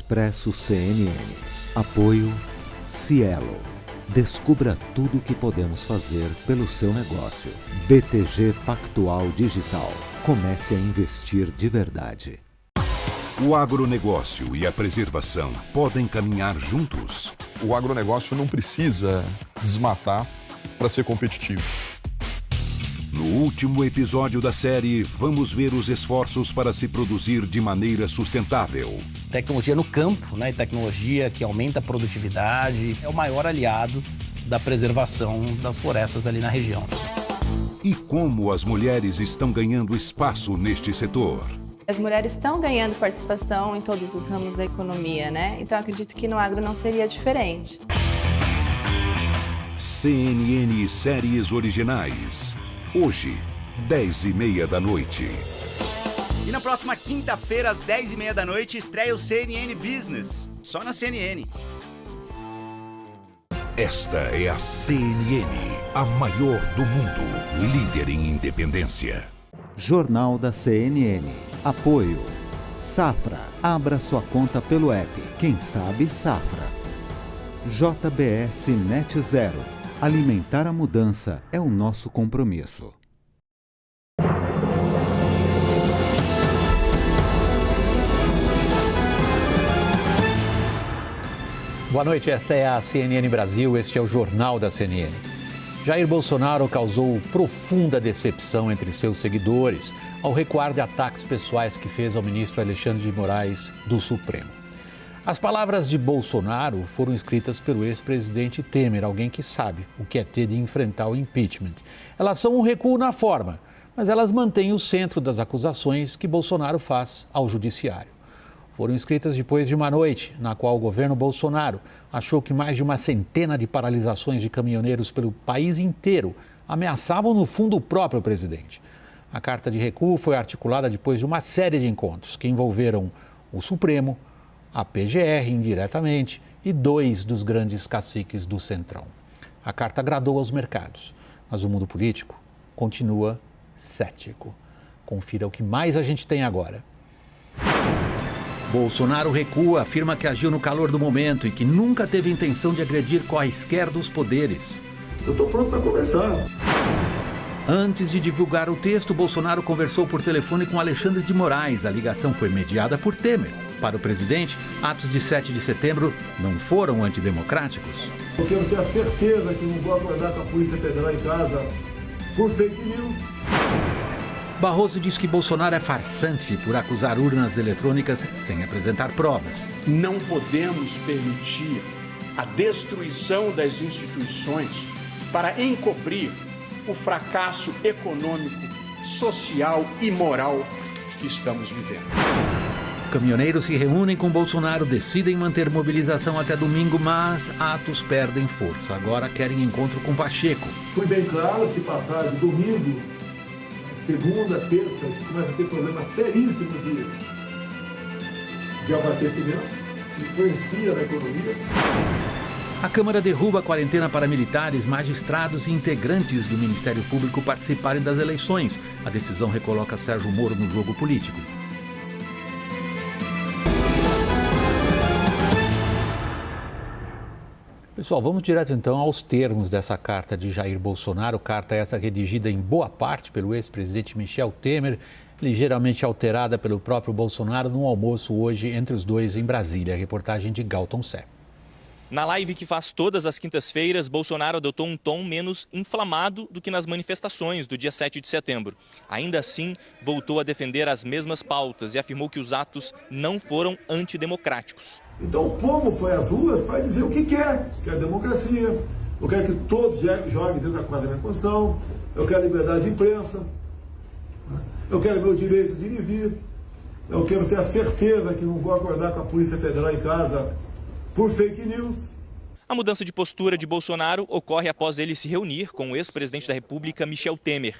Expresso CNN. Apoio Cielo. Descubra tudo o que podemos fazer pelo seu negócio. BTG Pactual Digital. Comece a investir de verdade. O agronegócio e a preservação podem caminhar juntos? O agronegócio não precisa desmatar para ser competitivo. No último episódio da série, vamos ver os esforços para se produzir de maneira sustentável. Tecnologia no campo, e tecnologia que aumenta a produtividade, é o maior aliado da preservação das florestas ali na região. E como as mulheres estão ganhando espaço neste setor? As mulheres estão ganhando participação em todos os ramos da economia, Então acredito que no agro não seria diferente. CNN Séries Originais. Hoje, 10h30 da noite. E na próxima quinta-feira, às 10h30 da noite, estreia o CNN Business. Só na CNN. Esta é a CNN, a maior do mundo, líder em independência. Jornal da CNN. Apoio Safra. Abra sua conta pelo app. Quem sabe Safra. JBS Net Zero. Alimentar a mudança é o nosso compromisso. Boa noite, esta é a CNN Brasil, este é o Jornal da CNN. Jair Bolsonaro causou profunda decepção entre seus seguidores ao recuar de ataques pessoais que fez ao ministro Alexandre de Moraes do Supremo. As palavras de Bolsonaro foram escritas pelo ex-presidente Temer, alguém que sabe o que é ter de enfrentar o impeachment. Elas são um recuo na forma, mas elas mantêm o centro das acusações que Bolsonaro faz ao judiciário. Foram escritas depois de uma noite na qual o governo Bolsonaro achou que mais de uma centena de paralisações de caminhoneiros pelo país inteiro ameaçavam no fundo o próprio presidente. A carta de recuo foi articulada depois de uma série de encontros que envolveram o Supremo, a PGR indiretamente e 2 dos grandes caciques do Centrão. A carta agradou aos mercados, mas o mundo político continua cético. Confira o que mais a gente tem agora. Bolsonaro recua, afirma que agiu no calor do momento e que nunca teve intenção de agredir quaisquer dos poderes. Eu estou pronto para conversar. Antes de divulgar o texto, Bolsonaro conversou por telefone com Alexandre de Moraes. A ligação foi mediada por Temer. Para o presidente, atos de 7 de setembro não foram antidemocráticos. Eu quero ter a certeza que não vou acordar com a Polícia Federal em casa por fake news. Barroso diz que Bolsonaro é farsante por acusar urnas eletrônicas sem apresentar provas. Não podemos permitir a destruição das instituições para encobrir o fracasso econômico, social e moral que estamos vivendo. Caminhoneiros se reúnem com Bolsonaro, decidem manter mobilização até domingo, mas atos perdem força. Agora querem encontro com Pacheco. Fui bem claro, se passar de domingo, segunda, terça, a gente começa a ter problemas seríssimos de abastecimento, influencia na economia. A Câmara derruba a quarentena para militares, magistrados e integrantes do Ministério Público participarem das eleições. A decisão recoloca Sérgio Moro no jogo político. Pessoal, vamos direto então aos termos dessa carta de Jair Bolsonaro. Carta essa redigida em boa parte pelo ex-presidente Michel Temer, ligeiramente alterada pelo próprio Bolsonaro num almoço hoje entre os dois em Brasília. Reportagem de Galton Sé. Na live que faz todas as quintas-feiras, Bolsonaro adotou um tom menos inflamado do que nas manifestações do dia 7 de setembro. Ainda assim, voltou a defender as mesmas pautas e afirmou que os atos não foram antidemocráticos. Então o povo foi às ruas para dizer o que quer democracia, eu quero que todos joguem dentro da quadra da minha Constituição, eu quero liberdade de imprensa, eu quero meu direito de ir e vir, eu quero ter a certeza que não vou acordar com a Polícia Federal em casa por fake news. A mudança de postura de Bolsonaro ocorre após ele se reunir com o ex-presidente da República, Michel Temer.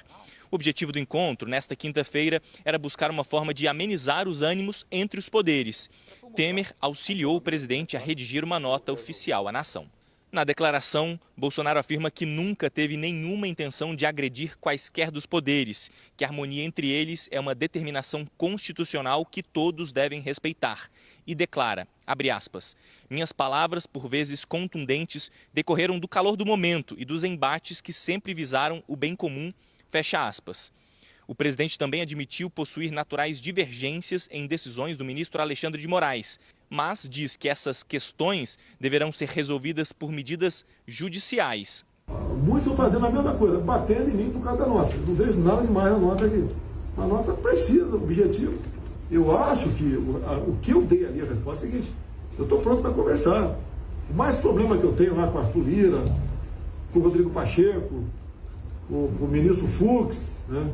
O objetivo do encontro, nesta quinta-feira, era buscar uma forma de amenizar os ânimos entre os poderes. Temer auxiliou o presidente a redigir uma nota oficial à nação. Na declaração, Bolsonaro afirma que nunca teve nenhuma intenção de agredir quaisquer dos poderes, que a harmonia entre eles é uma determinação constitucional que todos devem respeitar. e declara, abre aspas, minhas palavras, por vezes contundentes, decorreram do calor do momento e dos embates que sempre visaram o bem comum, fecha aspas. O presidente também admitiu possuir naturais divergências em decisões do ministro Alexandre de Moraes, mas diz que essas questões deverão ser resolvidas por medidas judiciais. Muitos estão fazendo a mesma coisa, batendo em mim por causa da nota. Eu não vejo nada demais na nota aqui. A nota precisa, objetivo. Eu acho que o que eu dei ali, a resposta é a seguinte, eu estou pronto para conversar. O mais problema que eu tenho lá com o Arthur Lira, com o Rodrigo Pacheco, com o ministro Fux, né?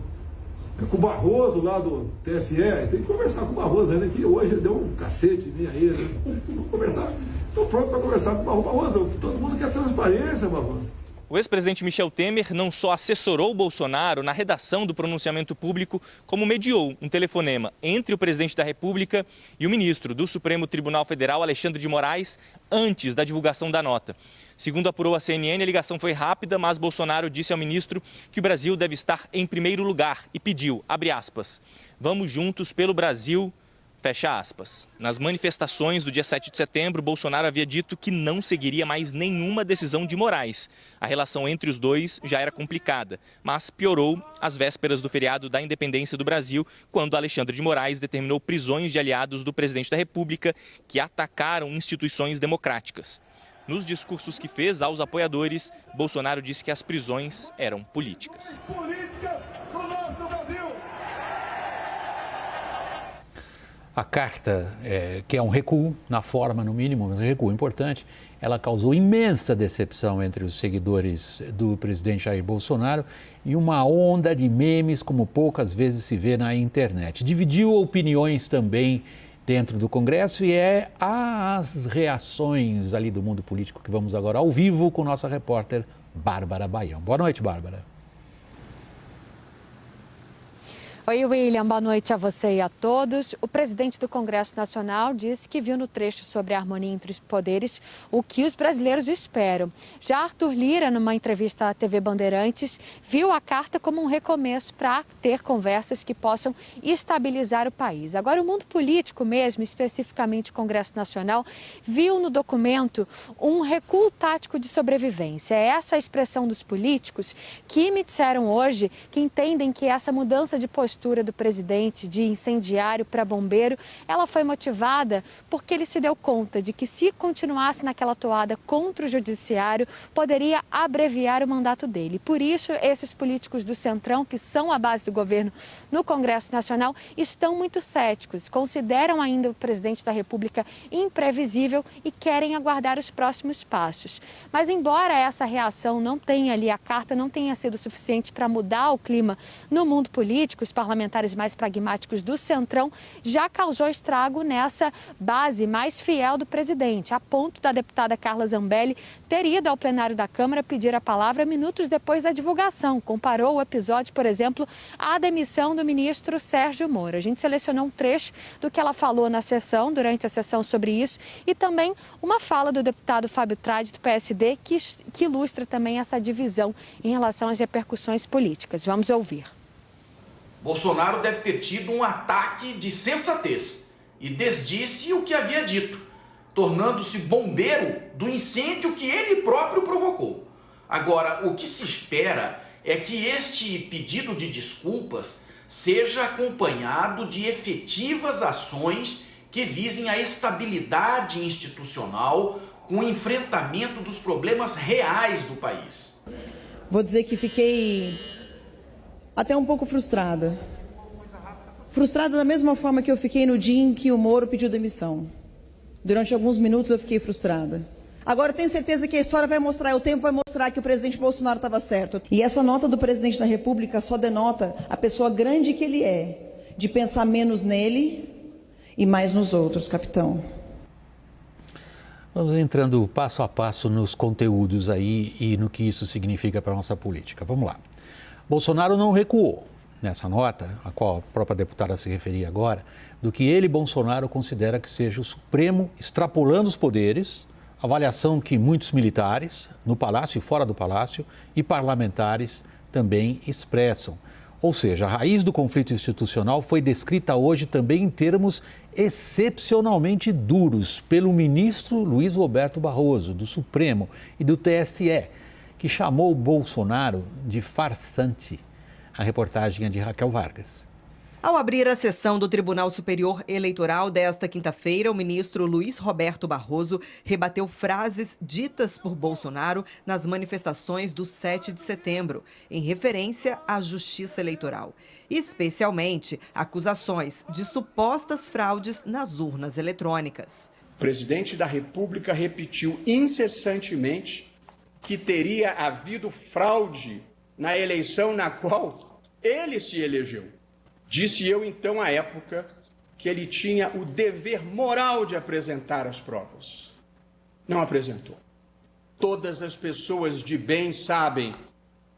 Com o Barroso lá do TSE, tem que conversar com o Barroso, né? Que hoje ele deu um cacete em mim aí, né? Vamos conversar. Estou pronto para conversar com o Barroso. Todo mundo quer transparência, Barroso. O ex-presidente Michel Temer não só assessorou Bolsonaro na redação do pronunciamento público, como mediou um telefonema entre o presidente da República e o ministro do Supremo Tribunal Federal, Alexandre de Moraes, antes da divulgação da nota. Segundo apurou a CNN, a ligação foi rápida, mas Bolsonaro disse ao ministro que o Brasil deve estar em primeiro lugar e pediu, abre aspas, vamos juntos pelo Brasil, fecha aspas. Nas manifestações do dia 7 de setembro, Bolsonaro havia dito que não seguiria mais nenhuma decisão de Moraes. A relação entre os dois já era complicada, mas piorou às vésperas do feriado da independência do Brasil, quando Alexandre de Moraes determinou prisões de aliados do presidente da República que atacaram instituições democráticas. Nos discursos que fez aos apoiadores, Bolsonaro disse que as prisões eram políticas. A carta, que é um recuo, na forma no mínimo, mas um recuo importante, ela causou imensa decepção entre os seguidores do presidente Jair Bolsonaro e uma onda de memes como poucas vezes se vê na internet. Dividiu opiniões também dentro do Congresso e as reações ali do mundo político que vamos agora ao vivo com nossa repórter Bárbara Baião. Boa noite, Bárbara. Oi, William. Boa noite a você e a todos. O presidente do Congresso Nacional disse que viu no trecho sobre a harmonia entre os poderes o que os brasileiros esperam. Já Arthur Lira, numa entrevista à TV Bandeirantes, viu a carta como um recomeço para ter conversas que possam estabilizar o país. Agora, o mundo político mesmo, especificamente o Congresso Nacional, viu no documento um recuo tático de sobrevivência. É essa a expressão dos políticos que me disseram hoje que entendem que essa mudança de postura do presidente de incendiário para bombeiro, ela foi motivada porque ele se deu conta de que se continuasse naquela toada contra o judiciário, poderia abreviar o mandato dele. Por isso, esses políticos do Centrão, que são a base do governo no Congresso Nacional, estão muito céticos, consideram ainda o presidente da República imprevisível e querem aguardar os próximos passos. Mas embora essa reação não tenha ali, a carta não tenha sido suficiente para mudar o clima no mundo político, os parlamentares mais pragmáticos do Centrão já causou estrago nessa base mais fiel do presidente, a ponto da deputada Carla Zambelli ter ido ao plenário da Câmara pedir a palavra minutos depois da divulgação. Comparou o episódio, por exemplo, à demissão do ministro Sérgio Moro. A gente selecionou um trecho do que ela falou na sessão, durante a sessão sobre isso, e também uma fala do deputado Fábio Tradi, do PSD, que ilustra também essa divisão em relação às repercussões políticas. Vamos ouvir. Bolsonaro deve ter tido um ataque de sensatez e desdisse o que havia dito, tornando-se bombeiro do incêndio que ele próprio provocou. Agora, o que se espera é que este pedido de desculpas seja acompanhado de efetivas ações que visem a estabilidade institucional com o enfrentamento dos problemas reais do país. Vou dizer que fiquei até um pouco frustrada. Frustrada da mesma forma que eu fiquei no dia em que o Moro pediu demissão. Durante alguns minutos eu fiquei frustrada. Agora eu tenho certeza que a história vai mostrar, o tempo vai mostrar que o presidente Bolsonaro estava certo. E essa nota do presidente da República só denota a pessoa grande que ele é, de pensar menos nele e mais nos outros, capitão. Vamos entrando passo a passo nos conteúdos aí e no que isso significa para a nossa política. Vamos lá. Bolsonaro não recuou nessa nota, a qual a própria deputada se referia agora, do que ele, Bolsonaro, considera que seja o Supremo extrapolando os poderes, avaliação que muitos militares, no Palácio e fora do Palácio, e parlamentares também expressam. Ou seja, a raiz do conflito institucional foi descrita hoje também em termos excepcionalmente duros pelo ministro Luiz Roberto Barroso, do Supremo, e do TSE, que chamou Bolsonaro de farsante. A reportagem é de Raquel Vargas. Ao abrir a sessão do Tribunal Superior Eleitoral desta quinta-feira, o ministro Luiz Roberto Barroso rebateu frases ditas por Bolsonaro nas manifestações do 7 de setembro, em referência à Justiça Eleitoral, especialmente acusações de supostas fraudes nas urnas eletrônicas. O presidente da República repetiu incessantemente que teria havido fraude na eleição na qual ele se elegeu. Disse eu, então, à época, que ele tinha o dever moral de apresentar as provas. Não apresentou. Todas as pessoas de bem sabem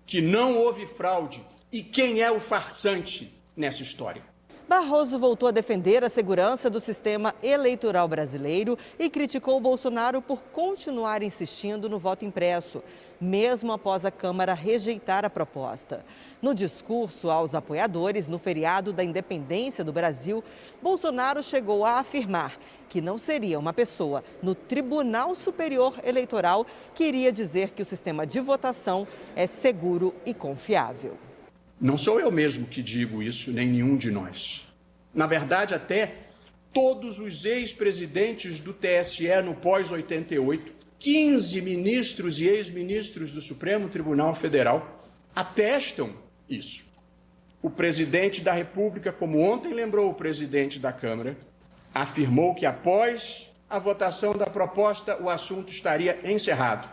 que não houve fraude e quem é o farsante nessa história. Barroso voltou a defender a segurança do sistema eleitoral brasileiro e criticou Bolsonaro por continuar insistindo no voto impresso, mesmo após a Câmara rejeitar a proposta. No discurso aos apoiadores no feriado da independência do Brasil, Bolsonaro chegou a afirmar que não seria uma pessoa no Tribunal Superior Eleitoral que iria dizer que o sistema de votação é seguro e confiável. Não sou eu mesmo que digo isso, nem nenhum de nós. Na verdade, até todos os ex-presidentes do TSE no pós-88, 15 ministros e ex-ministros do Supremo Tribunal Federal atestam isso. O presidente da República, como ontem lembrou o presidente da Câmara, afirmou que após a votação da proposta o assunto estaria encerrado.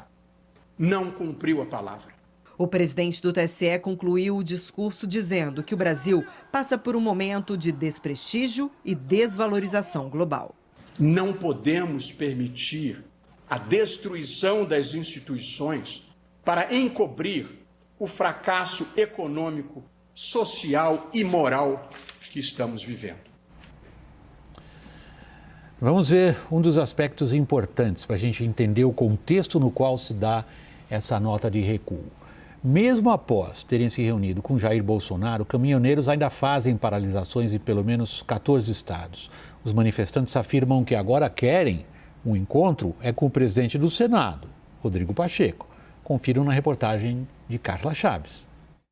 Não cumpriu a palavra. O presidente do TSE concluiu o discurso dizendo que o Brasil passa por um momento de desprestígio e desvalorização global. Não podemos permitir a destruição das instituições para encobrir o fracasso econômico, social e moral que estamos vivendo. Vamos ver um dos aspectos importantes para a gente entender o contexto no qual se dá essa nota de recuo. Mesmo após terem se reunido com Jair Bolsonaro, caminhoneiros ainda fazem paralisações em pelo menos 14 estados. Os manifestantes afirmam que agora querem um encontro com o presidente do Senado, Rodrigo Pacheco. Confiram na reportagem de Carla Chaves.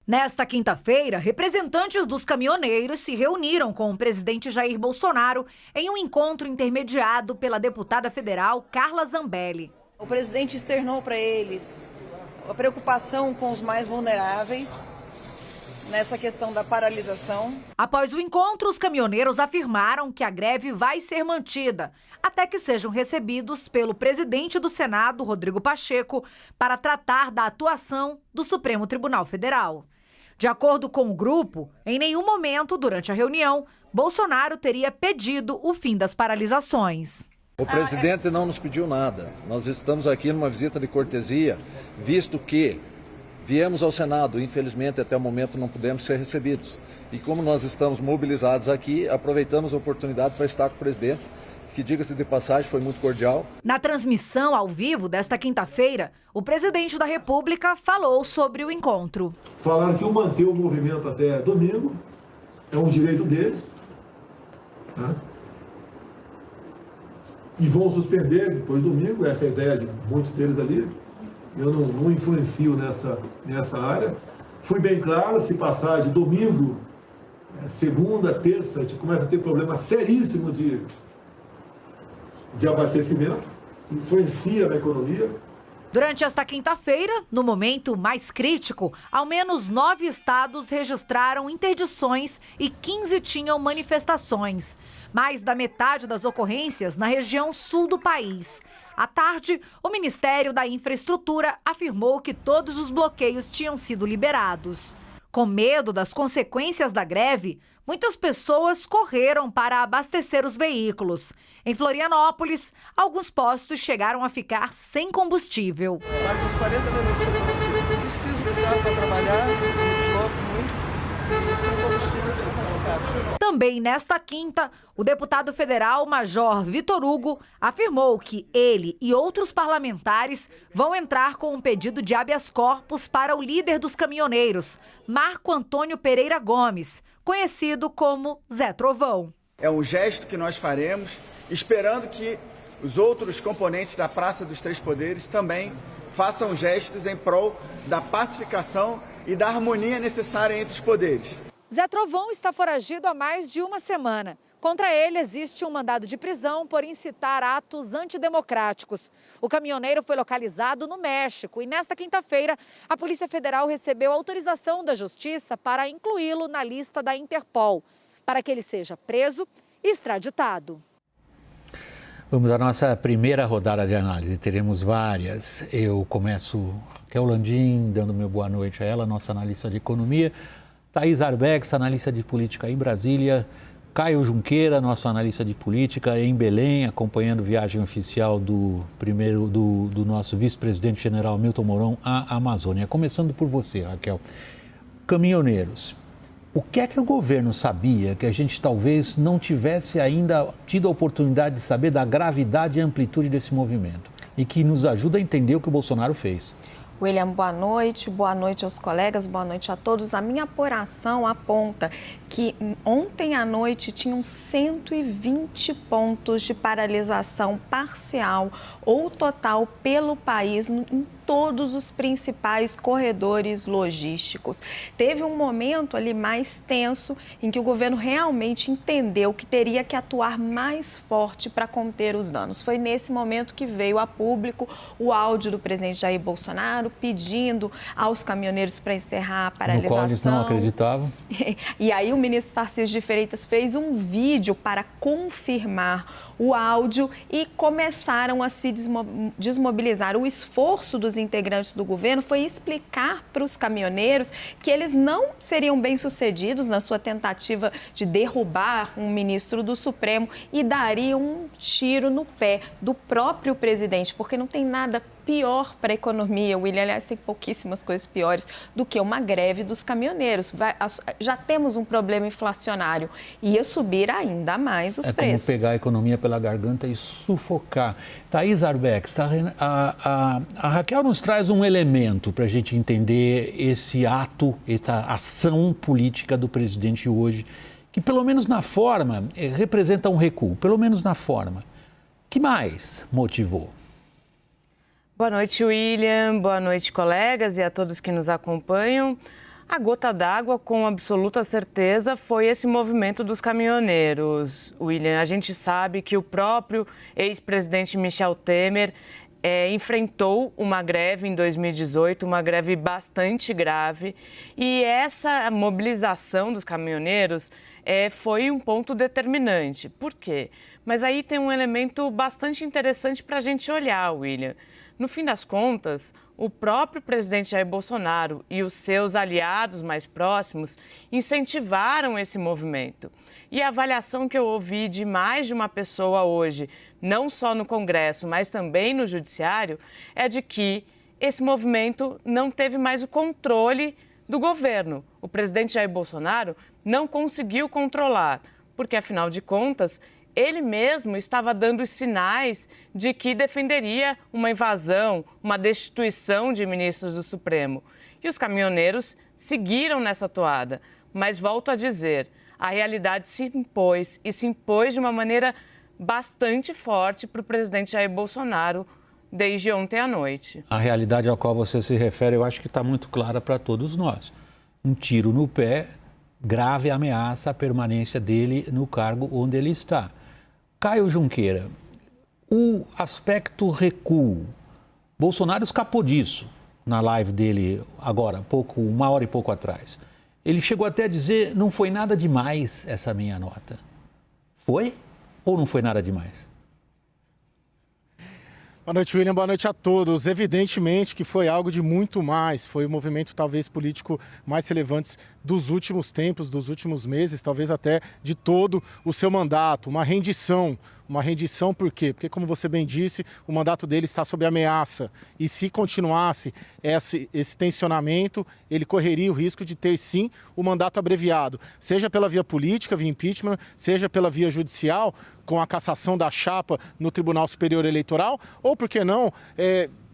Nesta quinta-feira, representantes dos caminhoneiros se reuniram com o presidente Jair Bolsonaro em um encontro intermediado pela deputada federal Carla Zambelli. O presidente externou para eles a preocupação com os mais vulneráveis nessa questão da paralisação. Após o encontro, os caminhoneiros afirmaram que a greve vai ser mantida até que sejam recebidos pelo presidente do Senado, Rodrigo Pacheco, para tratar da atuação do Supremo Tribunal Federal. De acordo com o grupo, em nenhum momento durante a reunião, Bolsonaro teria pedido o fim das paralisações. O presidente não nos pediu nada. Nós estamos aqui numa visita de cortesia, visto que viemos ao Senado, infelizmente até o momento não pudemos ser recebidos. E como nós estamos mobilizados aqui, aproveitamos a oportunidade para estar com o presidente, que, diga-se de passagem, foi muito cordial. Na transmissão ao vivo desta quinta-feira, o presidente da República falou sobre o encontro. Falaram que manter o movimento até domingo é um direito deles, né? E vão suspender depois do domingo, essa é a ideia de muitos deles ali. Eu não influencio nessa área. Fui bem claro, se passar de domingo, segunda, terça, a gente começa a ter problema seríssimo de abastecimento, influencia na economia. Durante esta quinta-feira, no momento mais crítico, ao menos 9 estados registraram interdições e 15 tinham manifestações. Mais da metade das ocorrências na região sul do país. À tarde, o Ministério da Infraestrutura afirmou que todos os bloqueios tinham sido liberados. Com medo das consequências da greve, muitas pessoas correram para abastecer os veículos. Em Florianópolis, alguns postos chegaram a ficar sem combustível. Mais uns 40 minutos que eu estou no fio. Preciso de carro para trabalhar, me desloco muito. Também nesta quinta, o deputado federal Major Vitor Hugo afirmou que ele e outros parlamentares vão entrar com um pedido de habeas corpus para o líder dos caminhoneiros, Marco Antônio Pereira Gomes, conhecido como Zé Trovão. É um gesto que nós faremos, esperando que os outros componentes da Praça dos Três Poderes também façam gestos em prol da pacificação e da harmonia necessária entre os poderes. Zé Trovão está foragido há mais de uma semana. Contra ele existe um mandado de prisão por incitar atos antidemocráticos. O caminhoneiro foi localizado no México e nesta quinta-feira a Polícia Federal recebeu autorização da Justiça para incluí-lo na lista da Interpol, para que ele seja preso e extraditado. Vamos à nossa primeira rodada de análise, teremos várias. Eu começo, Raquel Landim, dando meu boa noite a ela, nossa analista de economia. Thaís Arbex, analista de política em Brasília. Caio Junqueira, nosso analista de política em Belém, acompanhando a viagem oficial do nosso vice-presidente general Milton Mourão à Amazônia. Começando por você, Raquel. Caminhoneiros. O que é que o governo sabia que a gente talvez não tivesse ainda tido a oportunidade de saber da gravidade e amplitude desse movimento? E que nos ajuda a entender o que o Bolsonaro fez. William, boa noite aos colegas, boa noite a todos. A minha apuração aponta que ontem à noite tinham 120 pontos de paralisação parcial ou total pelo país em todos os principais corredores logísticos. Teve um momento ali mais tenso em que o governo realmente entendeu que teria que atuar mais forte para conter os danos. Foi nesse momento que veio a público o áudio do presidente Jair Bolsonaro pedindo aos caminhoneiros para encerrar a paralisação. No qual eles não acreditavam. E aí o ministro Tarcísio de Freitas fez um vídeo para confirmar o áudio e começaram a se desmobilizar. O esforço dos integrantes do governo foi explicar para os caminhoneiros que eles não seriam bem-sucedidos na sua tentativa de derrubar um ministro do Supremo e dariam um tiro no pé do próprio presidente, porque não tem nada pior para a economia, William. Aliás, tem pouquíssimas coisas piores do que uma greve dos caminhoneiros. Já temos um problema inflacionário. Ia subir ainda mais os preços. É como pegar a economia pela garganta e sufocar. Thaís Arbex, a Raquel nos traz um elemento para a gente entender esse ato, essa ação política do presidente hoje, que pelo menos na forma representa um recuo, pelo menos na forma. Que mais motivou? Boa noite, William. Boa noite, colegas e a todos que nos acompanham. A gota d'água, com absoluta certeza, foi esse movimento dos caminhoneiros. William, a gente sabe que o próprio ex-presidente Michel Temer enfrentou uma greve em 2018, uma greve bastante grave. E essa mobilização dos caminhoneiros foi um ponto determinante. Por quê? Mas aí tem um elemento bastante interessante para a gente olhar, William. No fim das contas, o próprio presidente Jair Bolsonaro e os seus aliados mais próximos incentivaram esse movimento. E a avaliação que eu ouvi de mais de uma pessoa hoje, não só no Congresso, mas também no Judiciário, é de que esse movimento não teve mais o controle do governo. O presidente Jair Bolsonaro não conseguiu controlar, porque, afinal de contas, ele mesmo estava dando os sinais de que defenderia uma invasão, uma destituição de ministros do Supremo. E os caminhoneiros seguiram nessa toada. Mas volto a dizer, a realidade se impôs e se impôs de uma maneira bastante forte para o presidente Jair Bolsonaro desde ontem à noite. A realidade à qual você se refere, eu acho que está muito clara para todos nós. Um tiro no pé, grave ameaça à permanência dele no cargo onde ele está. Caio Junqueira, o aspecto recuo, Bolsonaro escapou disso na live dele agora, uma hora e pouco atrás. Ele chegou até a dizer, não foi nada demais essa minha nota. Foi ou não foi nada demais? Boa noite, William. Boa noite a todos. Evidentemente que foi algo de muito mais. Foi o movimento talvez político mais relevante dos últimos tempos, dos últimos meses, talvez até de todo o seu mandato. Uma rendição uma rendição, por quê? Porque, como você bem disse, o mandato dele está sob ameaça. E se continuasse esse tensionamento, ele correria o risco de ter, sim, o mandato abreviado. Seja pela via política, via impeachment, seja pela via judicial, com a cassação da chapa no Tribunal Superior Eleitoral, ou, por que não,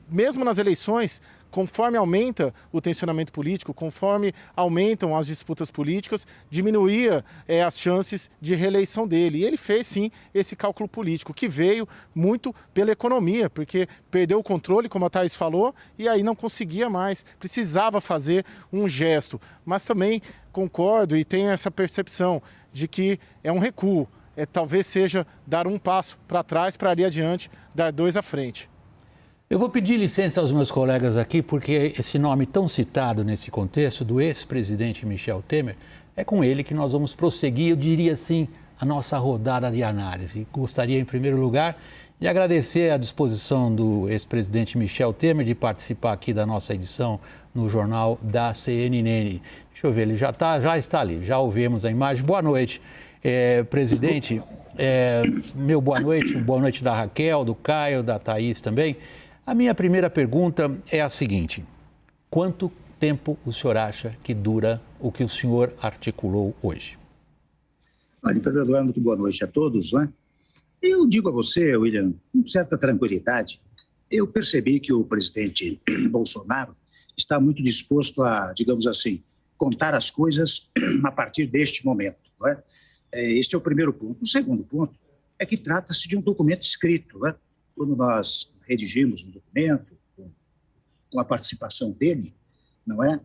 mesmo nas eleições, conforme aumenta o tensionamento político, conforme aumentam as disputas políticas, diminuía as chances de reeleição dele. E ele fez, sim, esse cálculo político, que veio muito pela economia, porque perdeu o controle, como a Thaís falou, e aí não conseguia mais, precisava fazer um gesto. Mas também concordo e tenho essa percepção de que é um recuo, talvez seja dar um passo para trás, para ali adiante, dar 2 à frente. Eu vou pedir licença aos meus colegas aqui, porque esse nome tão citado nesse contexto, do ex-presidente Michel Temer, é com ele que nós vamos prosseguir, eu diria assim, a nossa rodada de análise. Gostaria, em primeiro lugar, de agradecer a disposição do ex-presidente Michel Temer de participar aqui da nossa edição no Jornal da CNN. Deixa eu ver, ele já está ali, já ouvimos a imagem. Boa noite, presidente. Meu boa noite da Raquel, do Caio, da Thaís também. A minha primeira pergunta é a seguinte: quanto tempo o senhor acha que dura o que o senhor articulou hoje? Olha, em primeiro lugar, muito boa noite a todos, né? Eu digo a você, William, com certa tranquilidade, eu percebi que o presidente Bolsonaro está muito disposto a, digamos assim, contar as coisas a partir deste momento, não é? Este é o primeiro ponto. O segundo ponto é que trata-se de um documento escrito, né? Quando nós redigimos um documento com a participação dele, não é?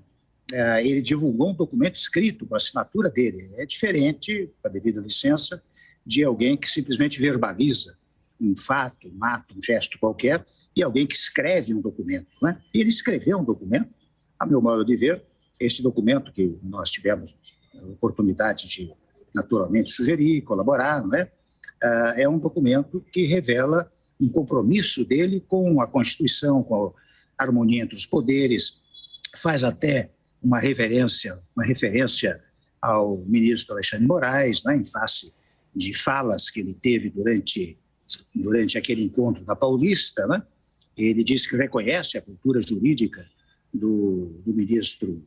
Ele divulgou um documento escrito com a assinatura dele. É diferente, com a devida licença, de alguém que simplesmente verbaliza um fato, um ato, um gesto qualquer, e alguém que escreve um documento, não é? E ele escreveu um documento, a meu modo de ver, este documento que nós tivemos a oportunidade de, naturalmente, sugerir, colaborar, não é? É um documento que revela um compromisso dele com a Constituição, com a harmonia entre os poderes, faz até uma referência ao ministro Alexandre de Moraes, né, em face de falas que ele teve durante aquele encontro da Paulista, né? Ele disse que reconhece a cultura jurídica do ministro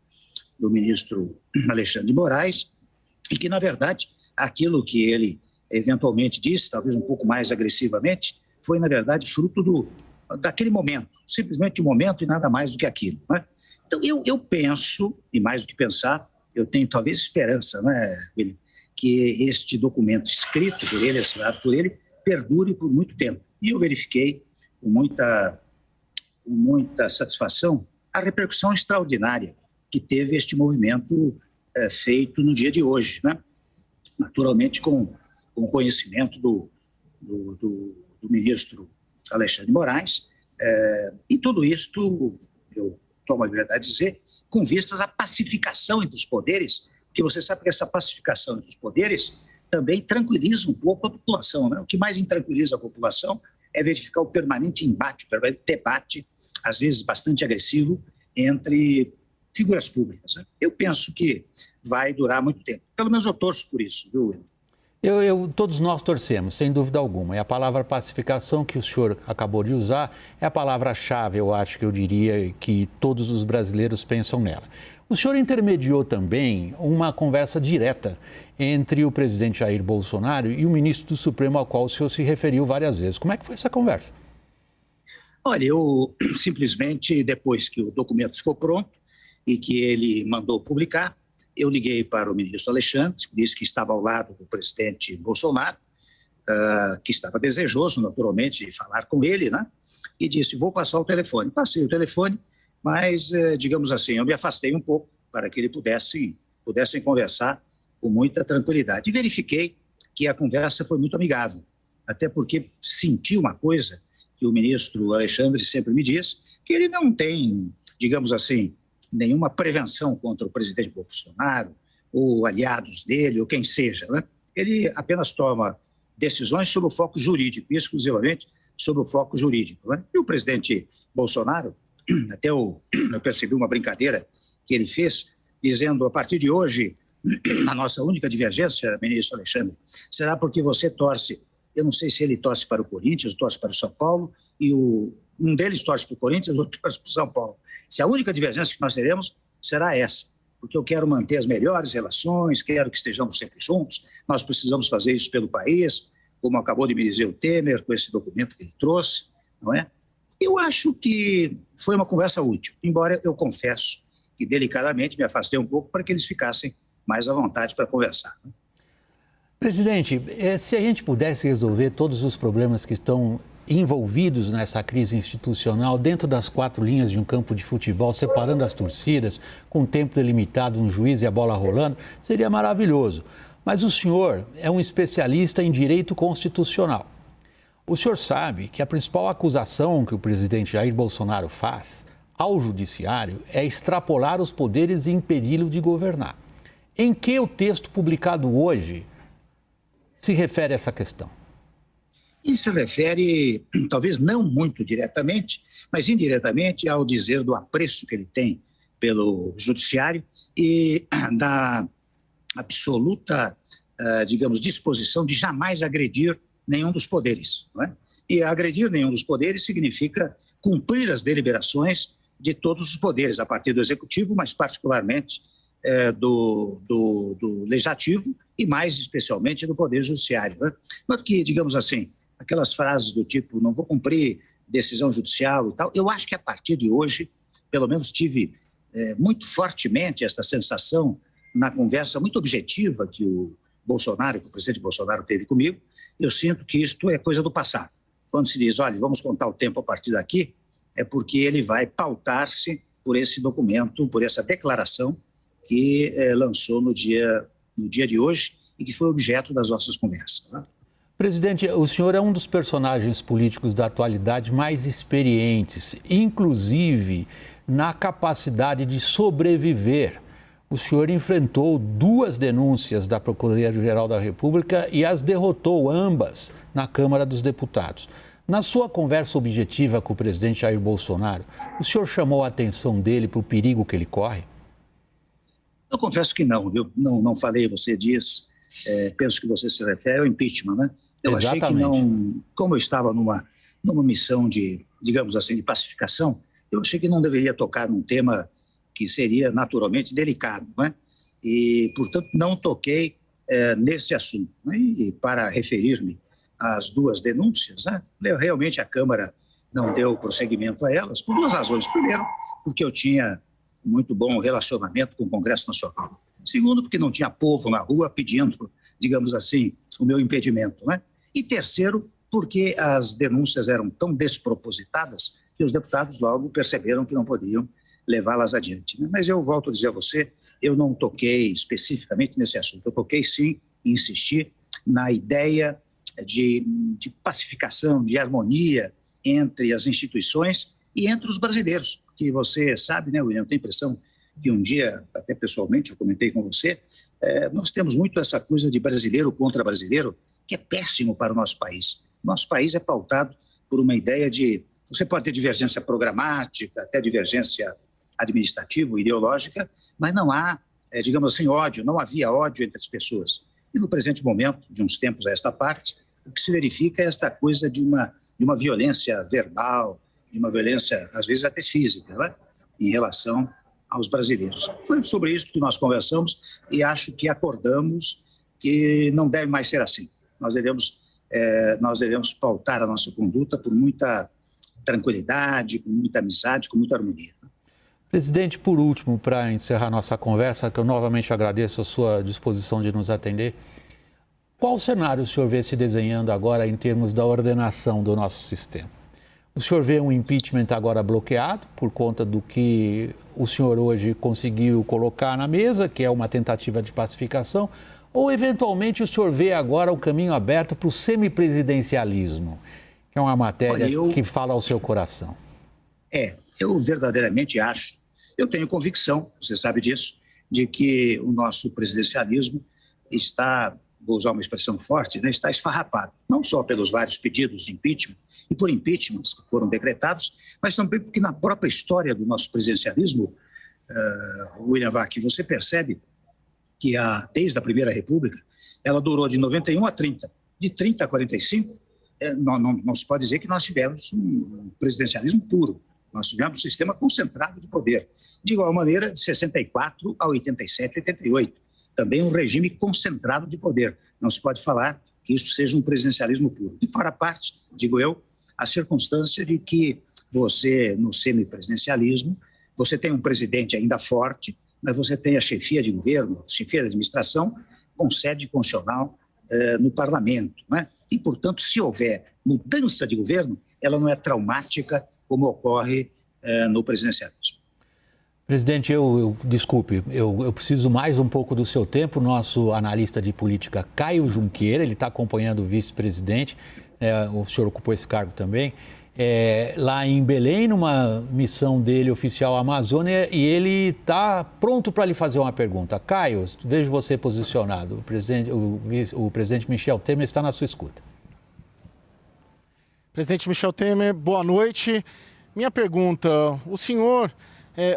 Alexandre de Moraes e que, na verdade, aquilo que ele eventualmente disse, talvez um pouco mais agressivamente, foi, na verdade, fruto daquele momento, simplesmente um momento e nada mais do que aquilo, né? Então, eu penso, e mais do que pensar, eu tenho talvez esperança, né, que este documento escrito por ele, assinado por ele, perdure por muito tempo. E eu verifiquei com muita satisfação a repercussão extraordinária que teve este movimento feito no dia de hoje, né? Naturalmente com o conhecimento do ministro Alexandre de Moraes, e tudo isto, eu tomo a liberdade de dizer, com vistas à pacificação entre os poderes, porque você sabe que essa pacificação entre os poderes também tranquiliza um pouco a população, né? O que mais intranquiliza a população é verificar o permanente embate, o permanente debate, às vezes bastante agressivo, entre figuras públicas, né? Eu penso que vai durar muito tempo. Pelo menos eu torço por isso, viu, Will? Todos nós torcemos, sem dúvida alguma. E a palavra pacificação que o senhor acabou de usar é a palavra-chave, eu acho que eu diria que todos os brasileiros pensam nela. O senhor intermediou também uma conversa direta entre o presidente Jair Bolsonaro e o ministro do Supremo, ao qual o senhor se referiu várias vezes. Como é que foi essa conversa? Olha, eu simplesmente, depois que o documento ficou pronto e que ele mandou publicar, eu liguei para o ministro Alexandre, disse que estava ao lado do presidente Bolsonaro, que estava desejoso, naturalmente, de falar com ele, né? E disse, vou passar o telefone. Passei o telefone, mas, digamos assim, eu me afastei um pouco para que ele pudessem conversar com muita tranquilidade. E verifiquei que a conversa foi muito amigável, até porque senti uma coisa que o ministro Alexandre sempre me diz, que ele não tem, digamos assim, nenhuma prevenção contra o presidente Bolsonaro, ou aliados dele, ou quem seja, né? Ele apenas toma decisões sob o foco jurídico, exclusivamente sob o foco jurídico, né? E o presidente Bolsonaro, até eu percebi uma brincadeira que ele fez, dizendo, a partir de hoje, a nossa única divergência, ministro Alexandre, será porque você torce Eu não sei se ele torce para o Corinthians, torce para o São Paulo, e um deles torce para o Corinthians, outro torce para o São Paulo. Se a única divergência que nós teremos será essa, porque eu quero manter as melhores relações, quero que estejamos sempre juntos, nós precisamos fazer isso pelo país, como acabou de me dizer o Temer, com esse documento que ele trouxe, não é? Eu acho que foi uma conversa útil, embora eu confesso que delicadamente me afastei um pouco para que eles ficassem mais à vontade para conversar. Presidente, se a gente pudesse resolver todos os problemas que estão envolvidos nessa crise institucional dentro das 4 linhas de um campo de futebol, separando as torcidas, com tempo delimitado, um juiz e a bola rolando, seria maravilhoso. Mas o senhor é um especialista em direito constitucional. O senhor sabe que a principal acusação que o presidente Jair Bolsonaro faz ao judiciário é extrapolar os poderes e impedi-lo de governar. Em que o texto publicado hoje se refere a essa questão? Isso se refere, talvez não muito diretamente, mas indiretamente ao dizer do apreço que ele tem pelo judiciário e da absoluta, digamos, disposição de jamais agredir nenhum dos poderes. Não é? E agredir nenhum dos poderes significa cumprir as deliberações de todos os poderes, a partir do executivo, mas particularmente do legislativo e mais especialmente do poder judiciário. Né? Mas que, digamos assim, aquelas frases do tipo, não vou cumprir decisão judicial e tal, eu acho que a partir de hoje, pelo menos tive muito fortemente esta sensação na conversa muito objetiva que o presidente Bolsonaro teve comigo, eu sinto que isto é coisa do passado. Quando se diz, olha, vamos contar o tempo a partir daqui, é porque ele vai pautar-se por esse documento, por essa declaração que lançou no dia de hoje e que foi objeto das nossas conversas. Né? Presidente, o senhor é um dos personagens políticos da atualidade mais experientes, inclusive na capacidade de sobreviver. O senhor enfrentou 2 denúncias da Procuradoria-Geral da República e as derrotou ambas na Câmara dos Deputados. Na sua conversa objetiva com o presidente Jair Bolsonaro, o senhor chamou a atenção dele para o perigo que ele corre? Eu confesso que não, viu? Não falei, você diz, penso que você se refere ao impeachment, né? Eu Exatamente. Achei que não, como eu estava numa missão de, digamos assim, de pacificação, eu achei que não deveria tocar num tema que seria naturalmente delicado, né? E, portanto, não toquei nesse assunto. Né? E para referir-me às 2 denúncias, né? Realmente a Câmara não deu prosseguimento a elas por 2 razões. Primeiro, porque eu tinha muito bom relacionamento com o Congresso Nacional. Segundo, porque não tinha povo na rua pedindo, digamos assim, o meu impedimento, né? E terceiro, porque as denúncias eram tão despropositadas que os deputados logo perceberam que não podiam levá-las adiante. Né? Mas eu volto a dizer a você, eu não toquei especificamente nesse assunto. Eu toquei sim e insisti na ideia de pacificação, de harmonia entre as instituições e entre os brasileiros. Que você sabe, né, William, eu tenho a impressão que um dia, até pessoalmente, eu comentei com você, nós temos muito essa coisa de brasileiro contra brasileiro, que é péssimo para o nosso país. Nosso país é pautado por uma ideia de... Você pode ter divergência programática, até divergência administrativa, ideológica, mas não há, digamos assim, ódio, não havia ódio entre as pessoas. E no presente momento, de uns tempos a esta parte, o que se verifica é esta coisa de uma violência verbal, de uma violência, às vezes até física, né? Em relação aos brasileiros. Foi sobre isso que nós conversamos e acho que acordamos que não deve mais ser assim. Nós devemos pautar a nossa conduta por muita tranquilidade, com muita amizade, com muita harmonia. Presidente, por último, para encerrar nossa conversa, que eu novamente agradeço a sua disposição de nos atender, qual cenário o senhor vê se desenhando agora em termos da ordenação do nosso sistema? O senhor vê um impeachment agora bloqueado por conta do que o senhor hoje conseguiu colocar na mesa, que é uma tentativa de pacificação, ou eventualmente o senhor vê agora um caminho aberto para o semipresidencialismo, que é uma matéria que fala ao seu coração? Eu verdadeiramente acho, eu tenho convicção, você sabe disso, de que o nosso presidencialismo está, vou usar uma expressão forte, né, está esfarrapado, não só pelos vários pedidos de impeachment e por impeachments que foram decretados, mas também porque na própria história do nosso presidencialismo, William Vac, você percebe que desde a Primeira República, ela durou de 91 a 30. de 30 a 45, não se pode dizer que nós tivemos um presidencialismo puro. Nós tivemos um sistema concentrado de poder. De igual maneira, de 64 a 87, 88. Também um regime concentrado de poder. Não se pode falar que isso seja um presidencialismo puro. De fora a parte, digo eu, a circunstância de que você, no semipresidencialismo, você tem um presidente ainda forte, mas você tem a chefia de governo, a chefia de administração, com sede constitucional no parlamento, né? E, portanto, se houver mudança de governo, ela não é traumática como ocorre no presidencialismo. Presidente, desculpe, eu preciso mais um pouco do seu tempo. Nosso analista de política, Caio Junqueira, ele está acompanhando o vice-presidente, o senhor ocupou esse cargo também, lá em Belém, numa missão dele oficial à Amazônia, e ele está pronto para lhe fazer uma pergunta. Caio, vejo você posicionado. O presidente Michel Temer está na sua escuta. Presidente Michel Temer, boa noite. Minha pergunta, o senhor,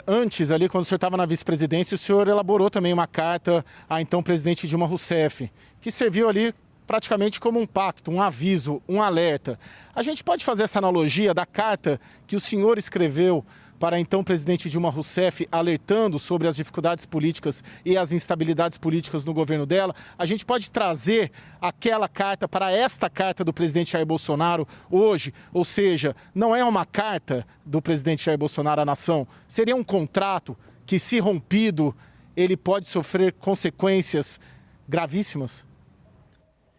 antes ali, quando o senhor estava na vice-presidência, o senhor elaborou também uma carta à então presidente Dilma Rousseff, que serviu ali praticamente como um pacto, um aviso, um alerta. A gente pode fazer essa analogia da carta que o senhor escreveu para a então presidente Dilma Rousseff, alertando sobre as dificuldades políticas e as instabilidades políticas no governo dela? A gente pode trazer aquela carta para esta carta do presidente Jair Bolsonaro hoje? Ou seja, não é uma carta do presidente Jair Bolsonaro à nação, seria um contrato que, se rompido, ele pode sofrer consequências gravíssimas?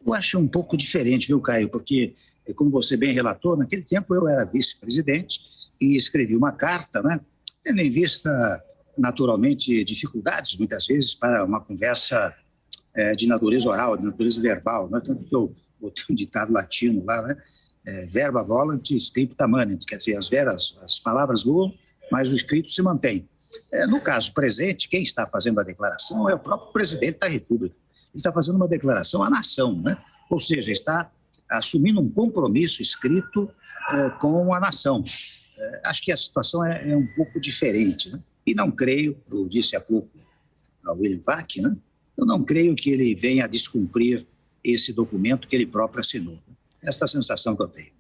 Eu acho um pouco diferente, viu, Caio? Porque, como você bem relatou, naquele tempo eu era vice-presidente e escrevi uma carta, né, tendo em vista, naturalmente, dificuldades, muitas vezes, para uma conversa de natureza oral, de natureza verbal. Né? Tanto que eu botei um ditado latino lá, né? Verba volant, scripta manent, quer dizer, as palavras voam, mas o escrito se mantém. No caso presente, quem está fazendo a declaração é o próprio presidente da República. Ele está fazendo uma declaração à nação, né? Ou seja, está assumindo um compromisso escrito com a nação. Acho que a situação é um pouco diferente, né? E não creio, eu disse há pouco ao William Vac, né? Eu não creio que ele venha a descumprir esse documento que ele próprio assinou. Essa é a sensação que eu tenho.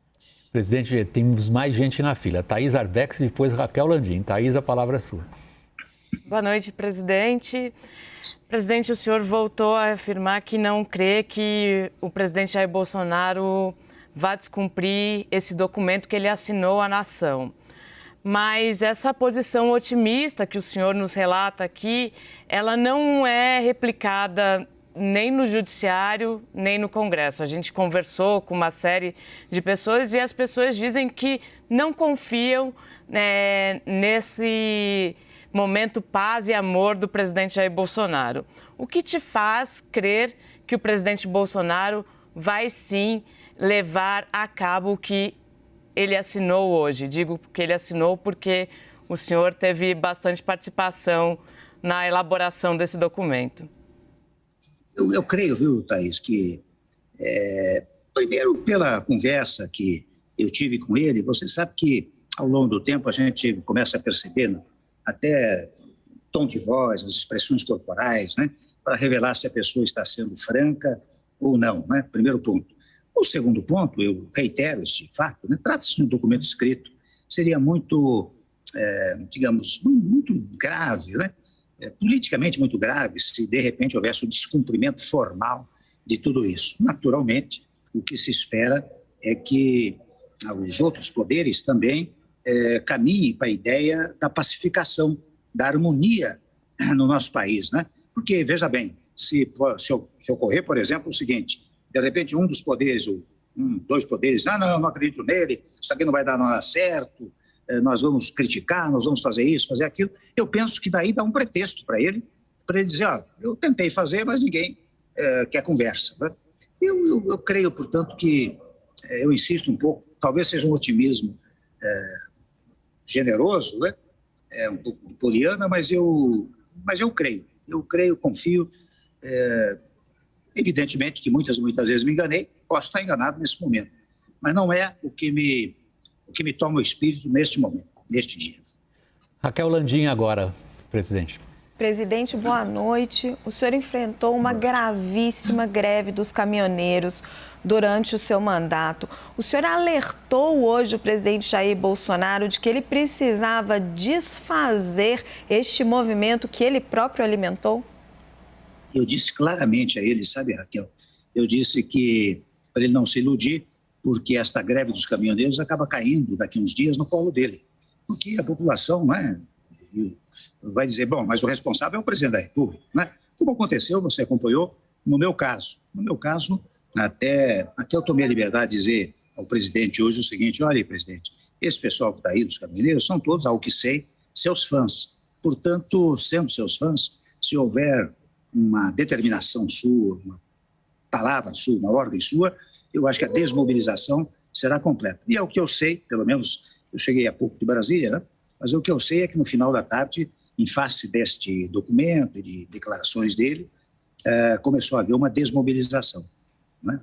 Presidente, temos mais gente na fila. Thaís Arbex e depois Raquel Landim. Thaís, a palavra é sua. Boa noite, presidente. Presidente, o senhor voltou a afirmar que não crê que o presidente Jair Bolsonaro vá descumprir esse documento que ele assinou à nação. Mas essa posição otimista que o senhor nos relata aqui, ela não é replicada nem no Judiciário, nem no Congresso. A gente conversou com uma série de pessoas e as pessoas dizem que não confiam nesse momento paz e amor do presidente Jair Bolsonaro. O que te faz crer que o presidente Bolsonaro vai sim levar a cabo o que ele assinou hoje? Digo que ele assinou porque o senhor teve bastante participação na elaboração desse documento. Eu creio, viu, Thaís, que primeiro pela conversa que eu tive com ele, você sabe que ao longo do tempo a gente começa a perceber até tom de voz, as expressões corporais, né, para revelar se a pessoa está sendo franca ou não, né? Primeiro ponto. O segundo ponto, eu reitero esse fato, né? Trata-se de um documento escrito, seria muito, digamos, muito grave, né? Politicamente muito grave, se de repente houvesse um descumprimento formal de tudo isso. Naturalmente, o que se espera é que os outros poderes também caminhem para a ideia da pacificação, da harmonia no nosso país, né? Porque, veja bem, se ocorrer, por exemplo, o seguinte, de repente um dos poderes, dois poderes, não acredito nele, isso aqui não vai dar nada certo, nós vamos criticar, nós vamos fazer isso, fazer aquilo. Eu penso que daí dá um pretexto para ele dizer, eu tentei fazer, mas ninguém quer conversa. Né? Eu creio, portanto, que eu insisto um pouco, talvez seja um otimismo generoso, né? Um pouco poliana, mas eu creio, confio. Evidentemente que muitas vezes me enganei, posso estar enganado nesse momento, mas não é o que me toma o espírito neste momento, neste dia. Raquel Landim agora, presidente. Presidente, boa noite. O senhor enfrentou uma gravíssima greve dos caminhoneiros durante o seu mandato. O senhor alertou hoje o presidente Jair Bolsonaro de que ele precisava desfazer este movimento que ele próprio alimentou? Eu disse claramente a ele, sabe, Raquel? Eu disse que, para ele não se iludir, porque esta greve dos caminhoneiros acaba caindo daqui a uns dias no colo dele. Porque a população, né, vai dizer, bom, mas o responsável é o presidente da República, né? Como aconteceu, você acompanhou, no meu caso, até eu tomei a liberdade de dizer ao presidente hoje o seguinte: olha aí, presidente, esse pessoal que está aí dos caminhoneiros são todos, ao que sei, seus fãs. Portanto, sendo seus fãs, se houver uma determinação sua, uma palavra sua, uma ordem sua, eu acho que a desmobilização será completa. E é o que eu sei, pelo menos eu cheguei há pouco de Brasília, né? Mas o que eu sei é que no final da tarde, em face deste documento e de declarações dele, começou a haver uma desmobilização. Né?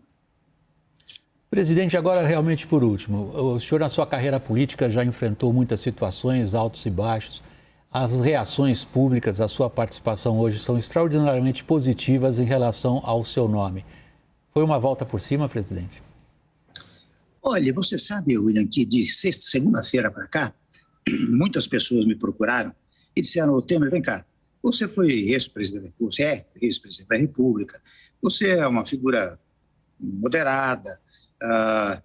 Presidente, agora realmente por último, o senhor na sua carreira política já enfrentou muitas situações, altos e baixos. As reações públicas, a sua participação hoje são extraordinariamente positivas em relação ao seu nome. Foi uma volta por cima, presidente? Olha, você sabe, William, que de segunda-feira para cá, muitas pessoas me procuraram e disseram: ô Temer, vem cá, você foi ex-presidente, você é ex-presidente da República, você é uma figura moderada,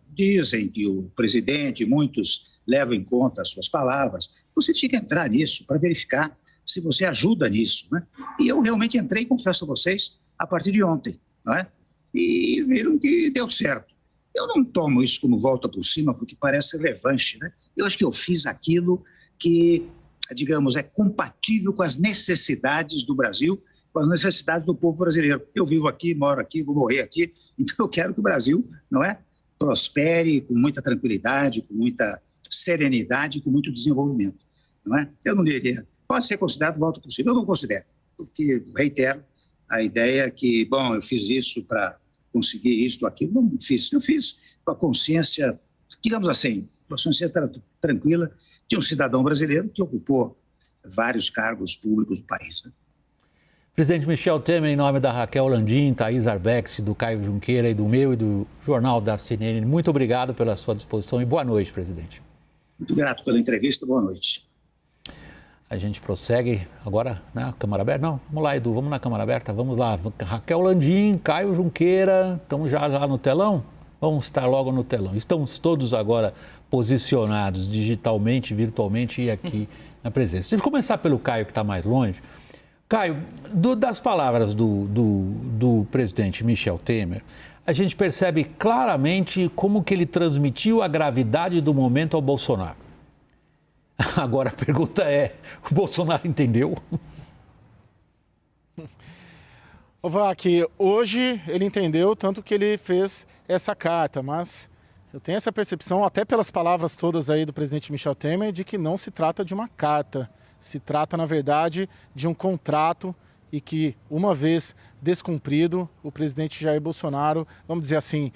dizem que o presidente, muitos levam em conta as suas palavras, você tinha que entrar nisso para verificar se você ajuda nisso, né? E eu realmente entrei, confesso a vocês, a partir de ontem, não é? E viram que deu certo. Eu não tomo isso como volta por cima, porque parece revanche, né? Eu acho que eu fiz aquilo que, digamos, é compatível com as necessidades do Brasil, com as necessidades do povo brasileiro. Eu vivo aqui, moro aqui, vou morrer aqui, então eu quero que o Brasil, não é, prospere com muita tranquilidade, com muita serenidade, com muito desenvolvimento, não é? Eu não diria, pode ser considerado volta por cima, eu não considero, porque, reitero, a ideia é que, bom, eu fiz isso para conseguir isto, aquilo, não fiz. Eu fiz com a consciência, digamos assim, com a consciência tranquila de um cidadão brasileiro que ocupou vários cargos públicos do país. Né? Presidente Michel Temer, em nome da Raquel Landim, Thaís Arbex, do Caio Junqueira e do meu e do Jornal da CNN, muito obrigado pela sua disposição e boa noite, presidente. Muito grato pela entrevista, boa noite. A gente prossegue agora na Câmara Aberta. Não, vamos lá, Edu, vamos na Câmara Aberta, vamos lá. Raquel Landim, Caio Junqueira, estamos já no telão? Vamos estar logo no telão. Estamos todos agora posicionados digitalmente, virtualmente e aqui na presença. Deixa eu começar pelo Caio, que está mais longe. Caio, das palavras do presidente Michel Temer, a gente percebe claramente como que ele transmitiu a gravidade do momento ao Bolsonaro. Agora a pergunta é, o Bolsonaro entendeu? Que hoje ele entendeu, tanto que ele fez essa carta, mas eu tenho essa percepção, até pelas palavras todas aí do presidente Michel Temer, de que não se trata de uma carta, se trata, na verdade, de um contrato e que, uma vez descumprido, o presidente Jair Bolsonaro, vamos dizer assim,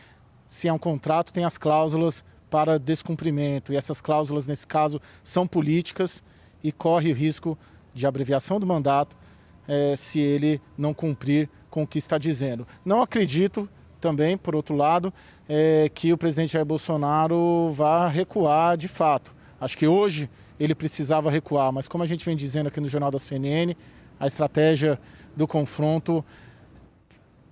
se é um contrato, tem as cláusulas para descumprimento, e essas cláusulas, nesse caso, são políticas e corre o risco de abreviação do mandato se ele não cumprir com o que está dizendo. Não acredito também, por outro lado, que o presidente Jair Bolsonaro vá recuar de fato. Acho que hoje ele precisava recuar, mas como a gente vem dizendo aqui no Jornal da CNN, a estratégia do confronto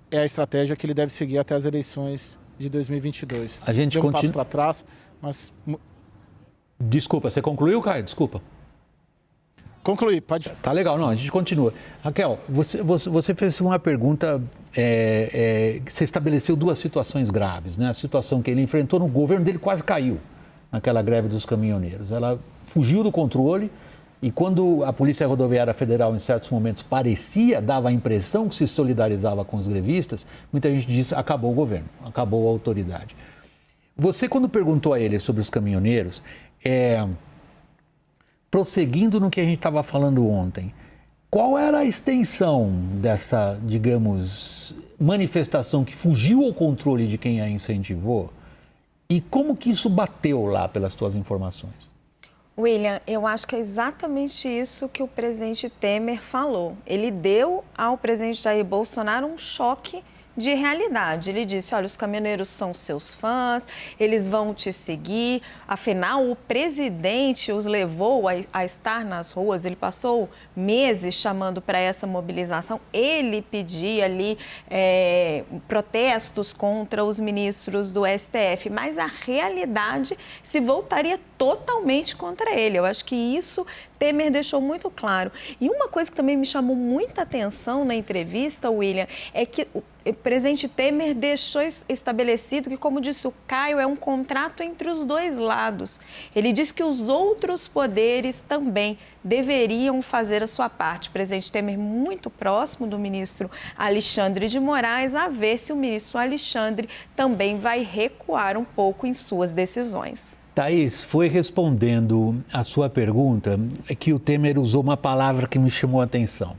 é a estratégia que ele deve seguir até as eleições de 2022. A gente deu um passo para trás, mas... Desculpa, você concluiu, Caio? Desculpa. Concluí, pode... Tá legal, não, a gente continua. Raquel, você fez uma pergunta, você estabeleceu duas situações graves, né? A situação que ele enfrentou no governo dele quase caiu, naquela greve dos caminhoneiros. Ela fugiu do controle e quando a Polícia Rodoviária Federal, em certos momentos, dava a impressão que se solidarizava com os grevistas, muita gente disse, acabou o governo, acabou a autoridade. Você, quando perguntou a ele sobre os caminhoneiros, prosseguindo no que a gente estava falando ontem, qual era a extensão dessa, digamos, manifestação que fugiu ao controle de quem a incentivou e como que isso bateu lá pelas tuas informações? William, eu acho que é exatamente isso que o presidente Temer falou. Ele deu ao presidente Jair Bolsonaro um choque de realidade. Ele disse, olha, os caminhoneiros são seus fãs, eles vão te seguir, afinal o presidente os levou a estar nas ruas, ele passou meses chamando para essa mobilização, ele pedia ali protestos contra os ministros do STF, mas a realidade se voltaria totalmente contra ele. Eu acho que isso Temer deixou muito claro. E uma coisa que também me chamou muita atenção na entrevista, William, é que o presidente Temer deixou estabelecido que, como disse o Caio, é um contrato entre os dois lados. Ele disse que os outros poderes também deveriam fazer a sua parte. O presidente Temer muito próximo do ministro Alexandre de Moraes, a ver se o ministro Alexandre também vai recuar um pouco em suas decisões. Thaís, foi respondendo a sua pergunta que o Temer usou uma palavra que me chamou a atenção.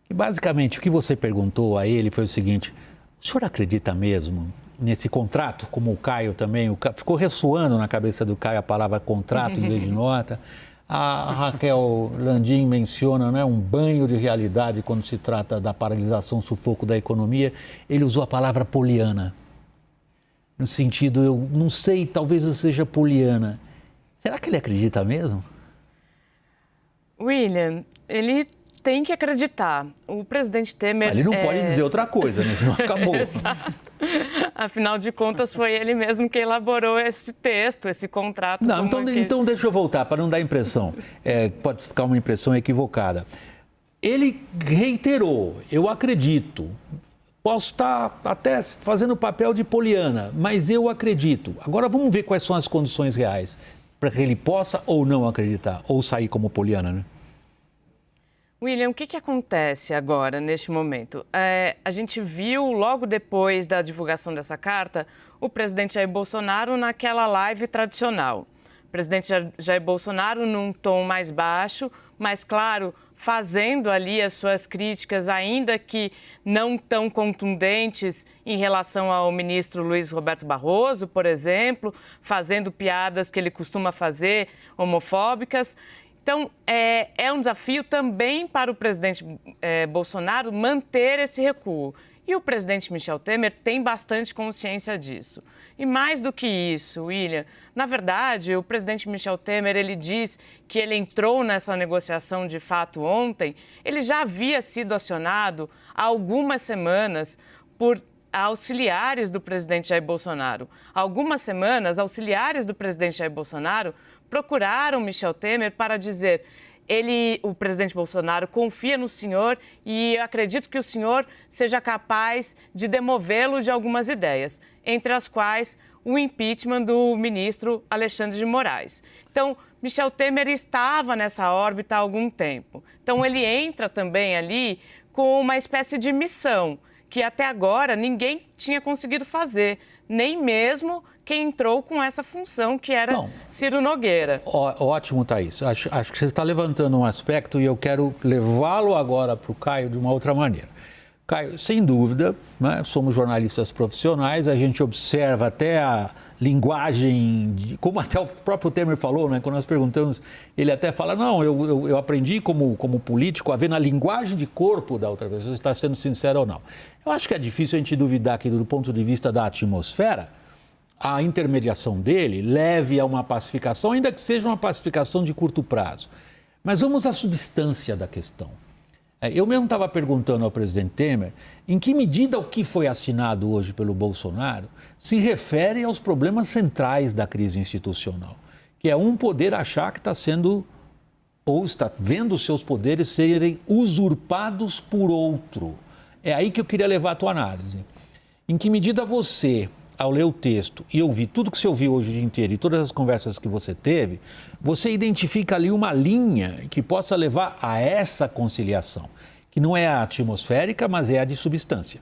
E basicamente, o que você perguntou a ele foi o seguinte: o senhor acredita mesmo nesse contrato, como o Caio também? Ficou ressoando na cabeça do Caio a palavra contrato em vez de nota. A Raquel Landim menciona, né, um banho de realidade quando se trata da paralisação, sufoco da economia. Ele usou a palavra poliana. No sentido, eu não sei, talvez eu seja poliana. Será que ele acredita mesmo? William, ele tem que acreditar. O presidente Temer... Ele não pode dizer outra coisa, né? Senão acabou. Exato. Afinal de contas, foi ele mesmo que elaborou esse texto, esse contrato. Não, então deixa eu voltar, para não dar impressão. Pode ficar uma impressão equivocada. Ele reiterou, eu acredito. Posso estar até fazendo o papel de poliana, mas eu acredito. Agora vamos ver quais são as condições reais para que ele possa ou não acreditar, ou sair como poliana, né? William, o que acontece agora, neste momento? A gente viu, logo depois da divulgação dessa carta, o presidente Jair Bolsonaro naquela live tradicional. O presidente Jair Bolsonaro num tom mais baixo, mas, claro, fazendo ali as suas críticas, ainda que não tão contundentes em relação ao ministro Luiz Roberto Barroso, por exemplo, fazendo piadas que ele costuma fazer, homofóbicas. Então, é um desafio também para o presidente Bolsonaro manter esse recuo. E o presidente Michel Temer tem bastante consciência disso. E mais do que isso, William, na verdade, o presidente Michel Temer, ele diz que ele entrou nessa negociação de fato ontem. Ele já havia sido acionado há algumas semanas por auxiliares do presidente Jair Bolsonaro. Há algumas semanas, auxiliares do presidente Jair Bolsonaro procuraram Michel Temer para dizer: o presidente Bolsonaro confia no senhor e eu acredito que o senhor seja capaz de demovê-lo de algumas ideias, entre as quais o impeachment do ministro Alexandre de Moraes. Então, Michel Temer estava nessa órbita há algum tempo. Então, ele entra também ali com uma espécie de missão que até agora ninguém tinha conseguido fazer, nem mesmo quem entrou com essa função, que era Ciro Nogueira. Ótimo, Thaís. Acho que você está levantando um aspecto e eu quero levá-lo agora para o Caio de uma outra maneira. Caio, sem dúvida, né, somos jornalistas profissionais, a gente observa até a linguagem, como até o próprio Temer falou, né, quando nós perguntamos, ele até fala, não, eu aprendi como político a ver na linguagem de corpo da outra vez, você está sendo sincero ou não. Eu acho que é difícil a gente duvidar que, do ponto de vista da atmosfera, a intermediação dele leve a uma pacificação, ainda que seja uma pacificação de curto prazo. Mas vamos à substância da questão. Eu mesmo estava perguntando ao presidente Temer em que medida o que foi assinado hoje pelo Bolsonaro se refere aos problemas centrais da crise institucional, que é um poder achar que está sendo, ou está vendo os seus poderes serem usurpados por outro. É aí que eu queria levar a tua análise. Em que medida você, ao ler o texto e ouvir tudo que você ouviu hoje o dia inteiro e todas as conversas que você teve, você identifica ali uma linha que possa levar a essa conciliação, que não é a atmosférica, mas é a de substância.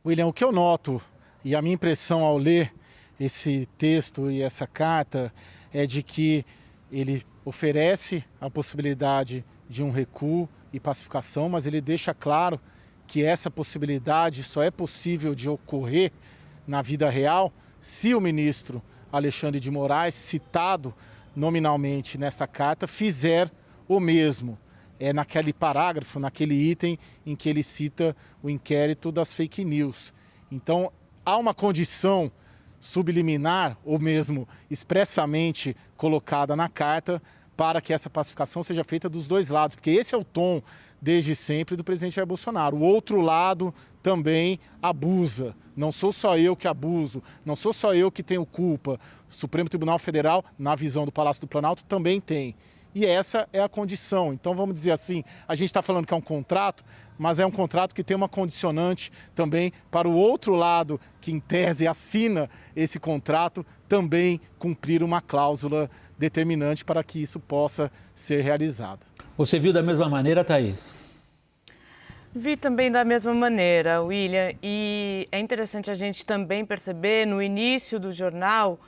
William, o que eu noto e a minha impressão ao ler esse texto e essa carta é de que ele oferece a possibilidade de um recuo e pacificação, mas ele deixa claro que essa possibilidade só é possível de ocorrer na vida real se o ministro Alexandre de Moraes, citado nominalmente nesta carta, fizer o mesmo. Naquele parágrafo, naquele item em que ele cita o inquérito das fake news. Então, há uma condição subliminar ou mesmo expressamente colocada na carta para que essa pacificação seja feita dos dois lados, porque esse é o tom desde sempre do presidente Jair Bolsonaro. O outro lado também abusa. Não sou só eu que abuso, não sou só eu que tenho culpa. O Supremo Tribunal Federal, na visão do Palácio do Planalto, também tem. E essa é a condição. Então, vamos dizer assim, a gente está falando que é um contrato, mas é um contrato que tem uma condicionante também para o outro lado, que em tese assina esse contrato, também cumprir uma cláusula determinante para que isso possa ser realizado. Você viu da mesma maneira, Thaís? Vi também da mesma maneira, William. E é interessante a gente também perceber, no início do jornal,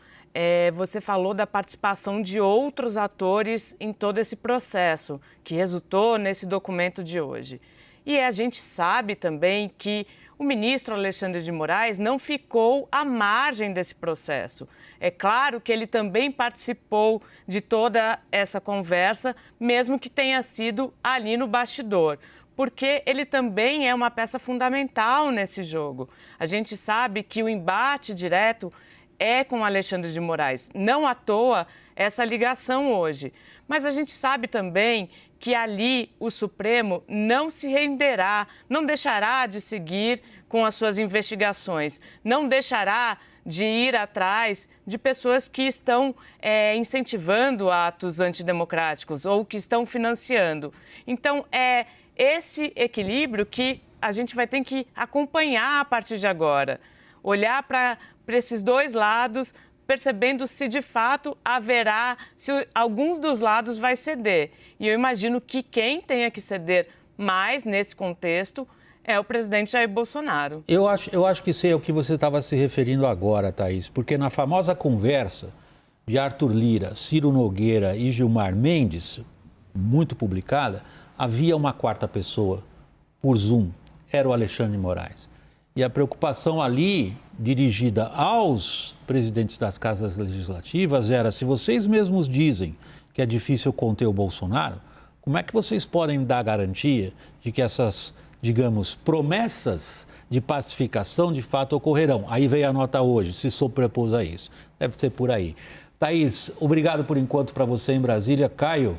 você falou da participação de outros atores em todo esse processo, que resultou nesse documento de hoje. E a gente sabe também que o ministro Alexandre de Moraes não ficou à margem desse processo. É claro que ele também participou de toda essa conversa, mesmo que tenha sido ali no bastidor, porque ele também é uma peça fundamental nesse jogo. A gente sabe que o embate direto é com Alexandre de Moraes. Não à toa essa ligação hoje. Mas a gente sabe também que ali o Supremo não se renderá, não deixará de seguir com as suas investigações, não deixará de ir atrás de pessoas que estão incentivando atos antidemocráticos ou que estão financiando. Então, é esse equilíbrio que a gente vai ter que acompanhar a partir de agora. Olhar para esses dois lados, percebendo se de fato haverá, se alguns dos lados vai ceder. E eu imagino que quem tenha que ceder mais nesse contexto é o presidente Jair Bolsonaro. Eu acho que isso é o que você estava se referindo agora, Thaís, porque na famosa conversa de Arthur Lira, Ciro Nogueira e Gilmar Mendes, muito publicada, havia uma quarta pessoa por Zoom, era o Alexandre de Moraes. E a preocupação ali, dirigida aos presidentes das casas legislativas, era: se vocês mesmos dizem que é difícil conter o Bolsonaro, como é que vocês podem dar garantia de que essas, digamos, promessas de pacificação de fato ocorrerão? Aí veio a nota hoje, se sobrepôs a isso. Deve ser por aí. Thaís, obrigado por enquanto para você em Brasília. Caio,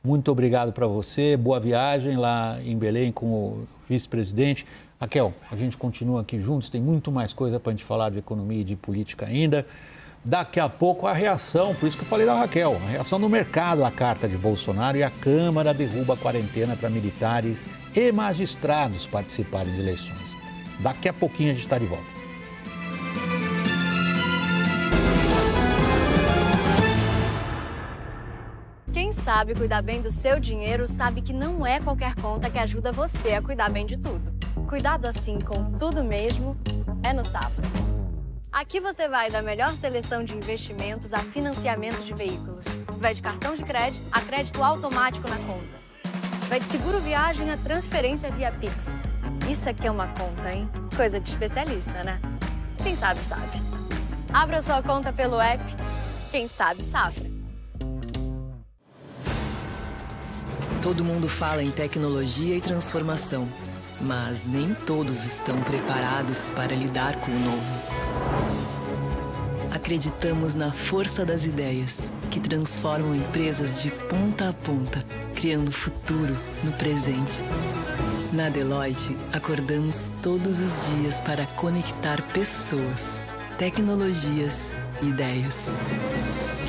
muito obrigado para você. Boa viagem lá em Belém com o vice-presidente. Raquel, a gente continua aqui juntos, tem muito mais coisa para a gente falar de economia e de política ainda. Daqui a pouco a reação, por isso que eu falei da Raquel, a reação do mercado à carta de Bolsonaro, e a Câmara derruba a quarentena para militares e magistrados participarem de eleições. Daqui a pouquinho a gente está de volta. Quem sabe cuidar bem do seu dinheiro sabe que não é qualquer conta que ajuda você a cuidar bem de tudo. Cuidado assim com tudo mesmo é no Safra. Aqui você vai da melhor seleção de investimentos a financiamento de veículos. Vai de cartão de crédito a crédito automático na conta. Vai de seguro viagem a transferência via Pix. Isso aqui é uma conta, hein? Coisa de especialista, né? Quem sabe, sabe. Abra sua conta pelo app. Quem sabe, Safra. Todo mundo fala em tecnologia e transformação, mas nem todos estão preparados para lidar com o novo. Acreditamos na força das ideias, que transformam empresas de ponta a ponta, criando futuro no presente. Na Deloitte, acordamos todos os dias para conectar pessoas, tecnologias e ideias,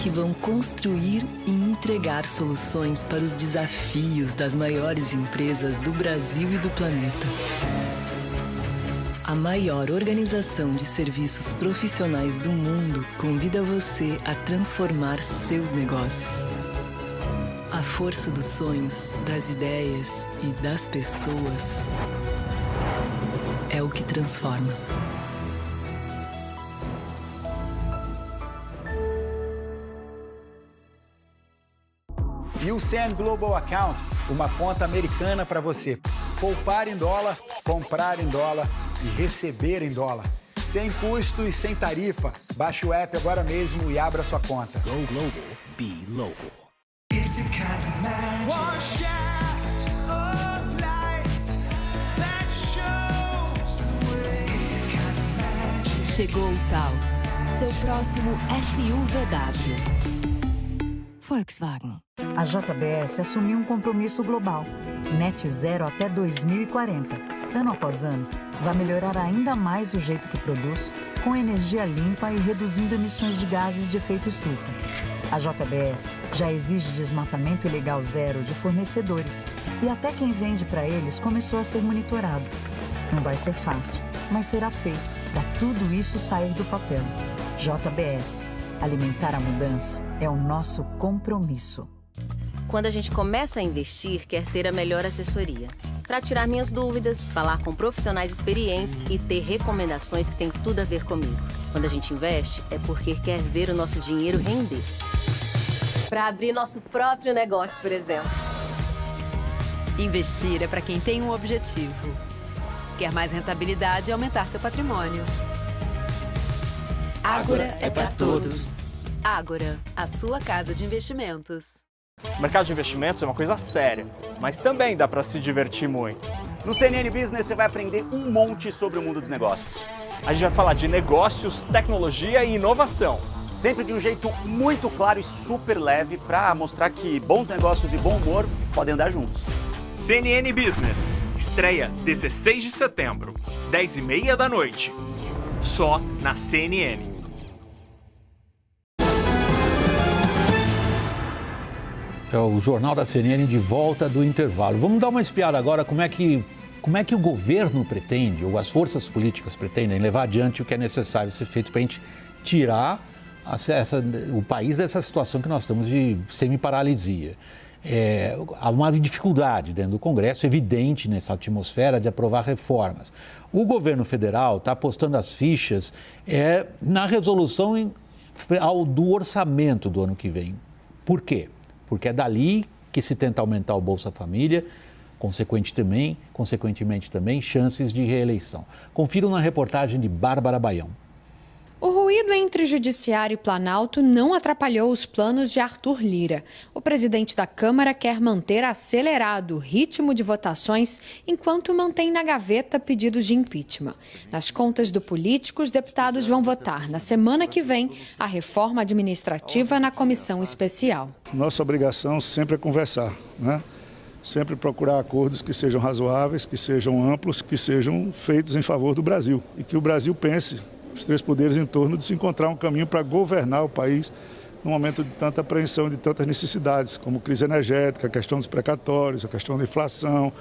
que vão construir e entregar soluções para os desafios das maiores empresas do Brasil e do planeta. A maior organização de serviços profissionais do mundo convida você a transformar seus negócios. A força dos sonhos, das ideias e das pessoas é o que transforma. UCM Global Account, uma conta americana para você poupar em dólar, comprar em dólar e receber em dólar. sem custo e sem tarifa. Baixe o app agora mesmo e abra sua conta. Go Global, be local. Chegou o Taos, seu próximo SUVW. Volkswagen. A JBS assumiu um compromisso global. Net zero até 2040. Ano após ano, vai melhorar ainda mais o jeito que produz, com energia limpa e reduzindo emissões de gases de efeito estufa. A JBS já exige desmatamento ilegal zero de fornecedores e até quem vende para eles começou a ser monitorado. Não vai ser fácil, mas será feito para tudo isso sair do papel. JBS. Alimentar a mudança é o nosso compromisso. Quando a gente começa a investir, quer ter a melhor assessoria. Para tirar minhas dúvidas, falar com profissionais experientes e ter recomendações que têm tudo a ver comigo. Quando a gente investe, é porque quer ver o nosso dinheiro render. Para abrir nosso próprio negócio, por exemplo. Investir é para quem tem um objetivo. Quer mais rentabilidade e aumentar seu patrimônio. Ágora é para todos. Ágora, a sua casa de investimentos. O mercado de investimentos é uma coisa séria, mas também dá para se divertir muito. No CNN Business você vai aprender um monte sobre o mundo dos negócios. A gente vai falar de negócios, tecnologia e inovação. Sempre de um jeito muito claro e super leve para mostrar que bons negócios e bom humor podem andar juntos. CNN Business, estreia 16 de setembro, 10h30 da noite. Só na CNN. É o Jornal da CNN de volta do intervalo. Vamos dar uma espiada agora como é que o governo pretende, ou as forças políticas pretendem, levar adiante o que é necessário ser feito para a gente tirar o país dessa situação que nós estamos de semi-paralisia. Há uma dificuldade dentro do Congresso, evidente nessa atmosfera de aprovar reformas. O governo federal está apostando as fichas na resolução do orçamento do ano que vem. Por quê? Porque é dali que se tenta aumentar o Bolsa Família, consequentemente também, chances de reeleição. Confiram na reportagem de Bárbara Baião. O ruído entre Judiciário e Planalto não atrapalhou os planos de Arthur Lira. O presidente da Câmara quer manter acelerado o ritmo de votações enquanto mantém na gaveta pedidos de impeachment. Nas contas do político, os deputados vão votar na semana que vem a reforma administrativa na comissão especial. Nossa obrigação sempre é conversar, né? Sempre procurar acordos que sejam razoáveis, que sejam amplos, que sejam feitos em favor do Brasil e que o Brasil pense, os três poderes, em torno de se encontrar um caminho para governar o país num momento de tanta apreensão, de tantas necessidades, como crise energética, a questão dos precatórios, a questão da inflação,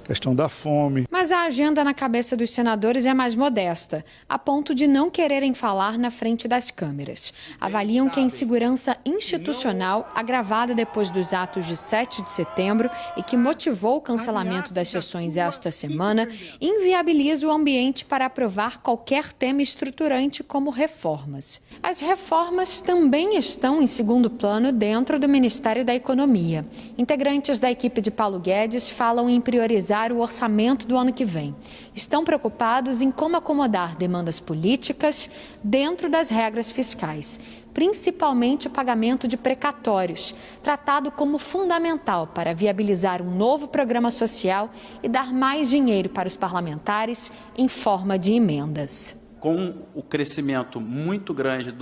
a questão da fome. Mas a agenda na cabeça dos senadores é mais modesta, a ponto de não quererem falar na frente das câmeras. Avaliam que a insegurança institucional, agravada depois dos atos de 7 de setembro e que motivou o cancelamento das sessões esta semana, inviabiliza o ambiente para aprovar qualquer tema estruturante como reformas. As reformas também estão em segundo plano dentro do Ministério da Economia. Integrantes da equipe de Paulo Guedes falam em priorizar o orçamento do ano que vem. Estão preocupados em como acomodar demandas políticas dentro das regras fiscais, principalmente o pagamento de precatórios, tratado como fundamental para viabilizar um novo programa social e dar mais dinheiro para os parlamentares em forma de emendas. Com o crescimento muito grande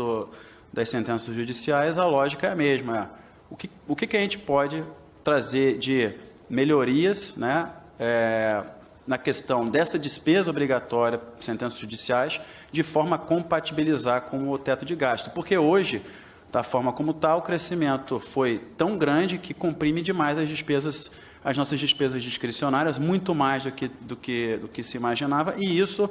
das sentenças judiciais, a lógica é a mesma. O que a gente pode trazer de melhorias, né, na questão dessa despesa obrigatória, sentenças judiciais, de forma a compatibilizar com o teto de gasto. Porque hoje, da forma como está, o crescimento foi tão grande que comprime demais as nossas despesas discricionárias, muito mais do que se imaginava, e isso,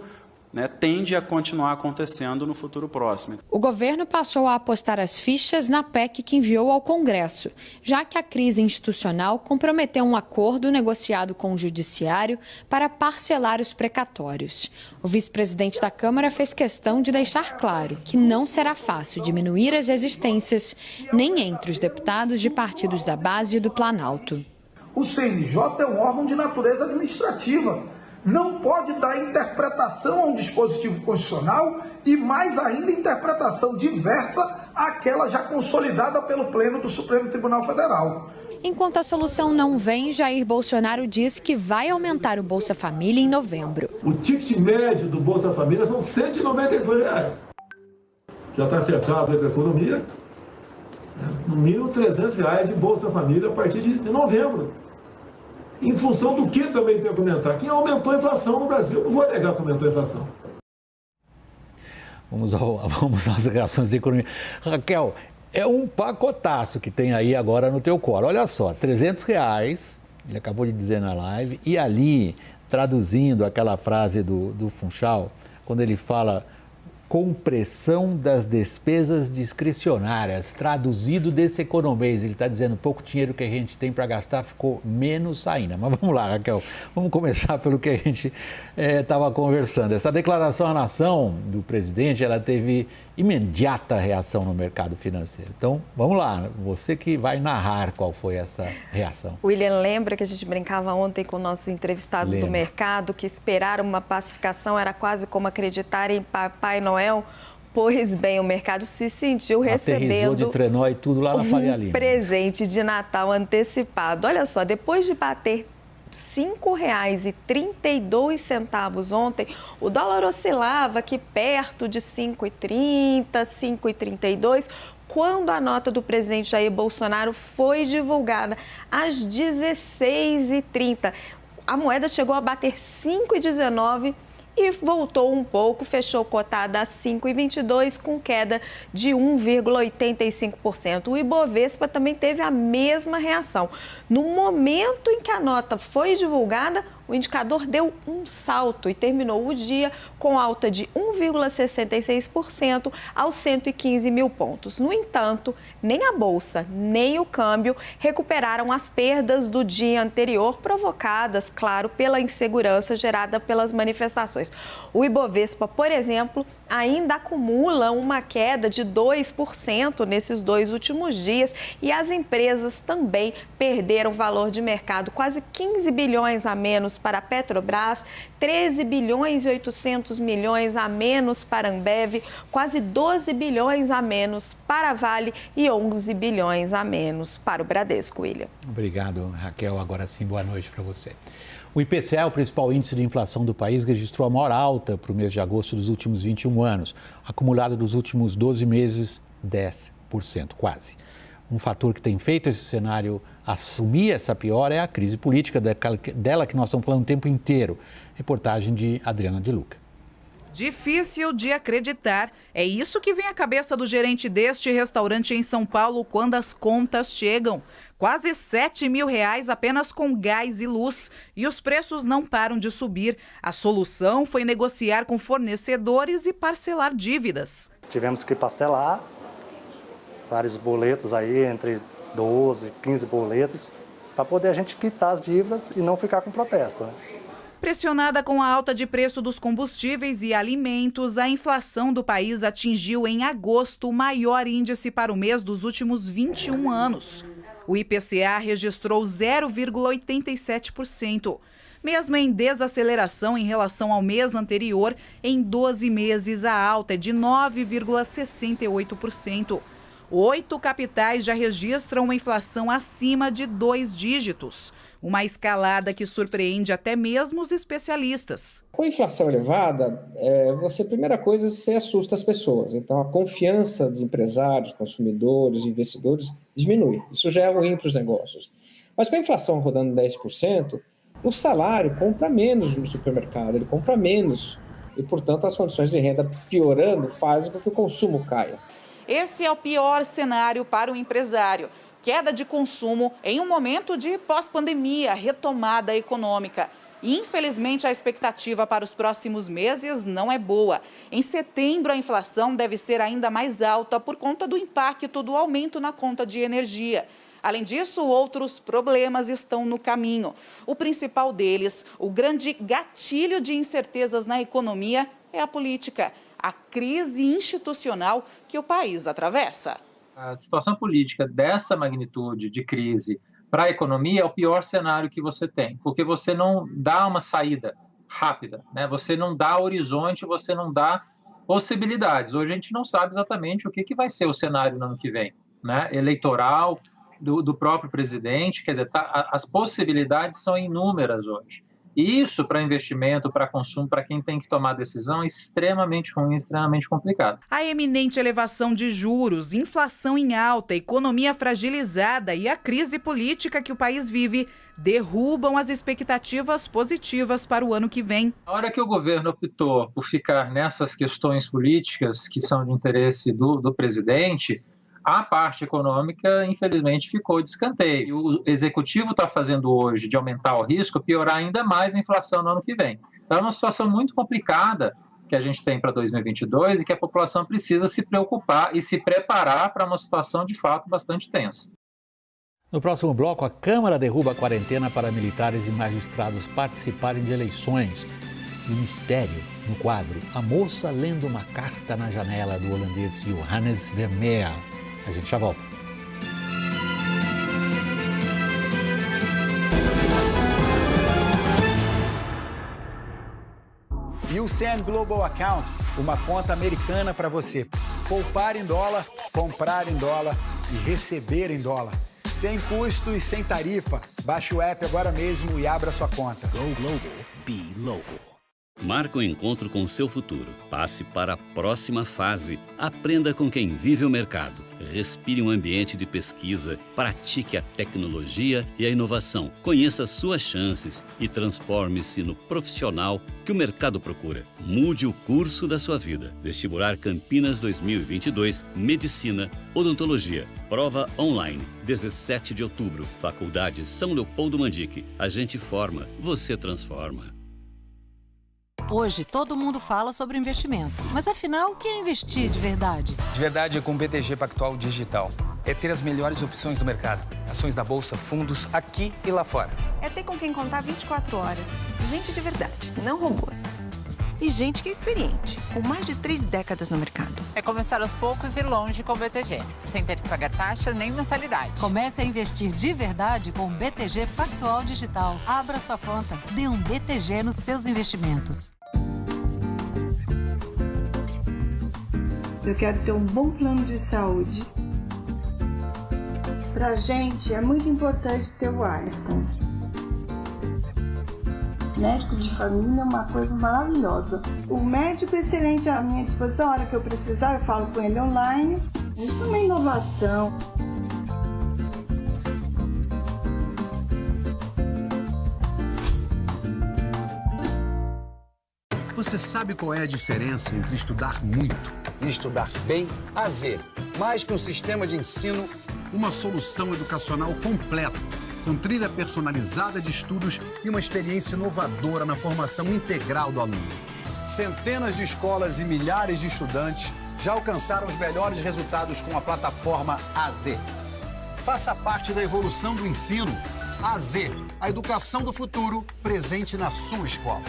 né, tende a continuar acontecendo no futuro próximo. O governo passou a apostar as fichas na PEC que enviou ao Congresso, já que a crise institucional comprometeu um acordo negociado com o Judiciário para parcelar os precatórios. O vice-presidente da Câmara fez questão de deixar claro que não será fácil diminuir as resistências, nem entre os deputados de partidos da base e do Planalto. O CNJ é um órgão de natureza administrativa. não pode dar interpretação a um dispositivo constitucional e, mais ainda, interpretação diversa àquela já consolidada pelo Pleno do Supremo Tribunal Federal. Enquanto a solução não vem, Jair Bolsonaro diz que vai aumentar o Bolsa Família em novembro. O ticket médio do Bolsa Família são R$ 192. Já está acertado aí com a economia. No mínimo R$ 300 de Bolsa Família a partir de novembro. Em função do que também tem que comentar? Que aumentou a inflação no Brasil. Não vou negar que aumentou a inflação. Vamos às reações da economia. Raquel, é um pacotaço que tem aí agora no teu colo. Olha só, R$ 300, ele acabou de dizer na live, e ali, traduzindo aquela frase do Funchal, quando ele fala compressão das despesas discricionárias, traduzido desse economês, ele está dizendo pouco dinheiro que a gente tem para gastar ficou menos ainda. Mas vamos lá, Raquel, vamos começar pelo que a gente estava conversando. Essa declaração à nação do presidente, ela teve imediata reação no mercado financeiro. Então, vamos lá, você que vai narrar qual foi essa reação. William, lembra que a gente brincava ontem com nossos entrevistados do mercado, que esperar uma pacificação era quase como acreditar em Papai Noel? Pois bem, o mercado se sentiu recebendo aterrissou de trenó e tudo lá na Faria Lima. Presente de Natal antecipado. Olha só, depois de bater R$ 5,32 ontem, o dólar oscilava aqui perto de 5,30, 5,32, quando a nota do presidente Jair Bolsonaro foi divulgada às 16h30. A moeda chegou a bater 5,19 e voltou um pouco, fechou cotada a 5,22 com queda de 1,85%. O Ibovespa também teve a mesma reação. No momento em que a nota foi divulgada, o indicador deu um salto e terminou o dia com alta de 1,66% aos 115 mil pontos. No entanto, nem a Bolsa, nem o câmbio recuperaram as perdas do dia anterior, provocadas, claro, pela insegurança gerada pelas manifestações. O Ibovespa, por exemplo, ainda acumula uma queda de 2% nesses 2 últimos dias e as empresas também perderam valor de mercado, quase 15 bilhões a menos para a Petrobras, 13 bilhões e 800 milhões a menos para a Ambev, quase 12 bilhões a menos para a Vale e 11 bilhões a menos para o Bradesco, William. Obrigado, Raquel. Agora sim, boa noite para você. O IPCA, o principal índice de inflação do país, registrou a maior alta para o mês de agosto dos últimos 21 anos. Acumulado dos últimos 12 meses, 10%, quase. Um fator que tem feito esse cenário assumir essa piora é a crise política dela que nós estamos falando o tempo inteiro. Reportagem de Adriana de Luca. Difícil de acreditar. É isso que vem à cabeça do gerente deste restaurante em São Paulo quando as contas chegam. Quase R$ 7 mil apenas com gás e luz. E os preços não param de subir. A solução foi negociar com fornecedores e parcelar dívidas. Tivemos que parcelar vários boletos aí, entre 12, 15 boletos, para poder a gente quitar as dívidas e não ficar com protesto, né? Pressionada com a alta de preço dos combustíveis e alimentos, a inflação do país atingiu em agosto o maior índice para o mês dos últimos 21 anos. O IPCA registrou 0,87%. Mesmo em desaceleração em relação ao mês anterior, em 12 meses a alta é de 9,68%. 8 capitais já registram uma inflação acima de 2 dígitos. Uma escalada que surpreende até mesmo os especialistas. Com a inflação elevada, primeira coisa, você assusta as pessoas. Então, a confiança dos empresários, consumidores, investidores diminui. Isso já é ruim para os negócios. Mas com a inflação rodando 10%, o salário compra menos no supermercado, ele compra menos. E, portanto, as condições de renda piorando fazem com que o consumo caia. Esse é o pior cenário para o empresário. Queda de consumo em um momento de pós-pandemia, retomada econômica. E, infelizmente, a expectativa para os próximos meses não é boa. Em setembro, a inflação deve ser ainda mais alta por conta do impacto do aumento na conta de energia. Além disso, outros problemas estão no caminho. O principal deles, o grande gatilho de incertezas na economia, é a política. A crise institucional que o país atravessa. A situação política dessa magnitude de crise para a economia é o pior cenário que você tem, porque você não dá uma saída rápida, né? Você não dá horizonte, você não dá possibilidades. Hoje a gente não sabe exatamente o que vai ser o cenário no ano que vem, né? Eleitoral, do próprio presidente, quer dizer, as possibilidades são inúmeras hoje. E isso, para investimento, para consumo, para quem tem que tomar decisão, é extremamente ruim, extremamente complicado. A eminente elevação de juros, inflação em alta, economia fragilizada e a crise política que o país vive derrubam as expectativas positivas para o ano que vem. A hora que o governo optou por ficar nessas questões políticas que são de interesse do presidente, a parte econômica, infelizmente, ficou de escanteio. E o executivo está fazendo hoje de aumentar o risco, piorar ainda mais a inflação no ano que vem. Então é uma situação muito complicada que a gente tem para 2022 e que a população precisa se preocupar e se preparar para uma situação, de fato, bastante tensa. No próximo bloco, a Câmara derruba a quarentena para militares e magistrados participarem de eleições. E o mistério no quadro, a moça lendo uma carta na janela do holandês Johannes Vermeer. A gente já volta. UCM Global Account, uma conta americana para você poupar em dólar, comprar em dólar e receber em dólar. Sem custo e sem tarifa. Baixe o app agora mesmo e abra sua conta. Go Global, Be Local. Marque um encontro com o seu futuro. Passe para a próxima fase. Aprenda com quem vive o mercado. Respire um ambiente de pesquisa. Pratique a tecnologia e a inovação. Conheça suas chances e transforme-se no profissional que o mercado procura. Mude o curso da sua vida. Vestibular Campinas 2022, Medicina, Odontologia. Prova online, 17 de outubro. Faculdade São Leopoldo Mandique. A gente forma, você transforma. Hoje, todo mundo fala sobre investimento. Mas, afinal, o que é investir de verdade? De verdade é com o BTG Pactual Digital. É ter as melhores opções do mercado. Ações da Bolsa, fundos, aqui e lá fora. É ter com quem contar 24 horas. Gente de verdade, não robôs. E gente que é experiente, com mais de 3 décadas no mercado. É começar aos poucos e longe com o BTG, sem ter que pagar taxa nem mensalidade. Comece a investir de verdade com o BTG Pactual Digital. Abra sua conta, dê um BTG nos seus investimentos. Eu quero ter um bom plano de saúde. Pra gente é muito importante ter o Einstein. Médico de família é uma coisa maravilhosa. O médico excelente à minha disposição, a hora que eu precisar, eu falo com ele online. Isso é uma inovação. Você sabe qual é a diferença entre estudar muito E estudar bem? AZ, mais que um sistema de ensino, uma solução educacional completa, com trilha personalizada de estudos e uma experiência inovadora na formação integral do aluno. centenas de escolas e milhares de estudantes já alcançaram os melhores resultados com a plataforma AZ. Faça parte da evolução do ensino. AZ, a educação do futuro presente na sua escola.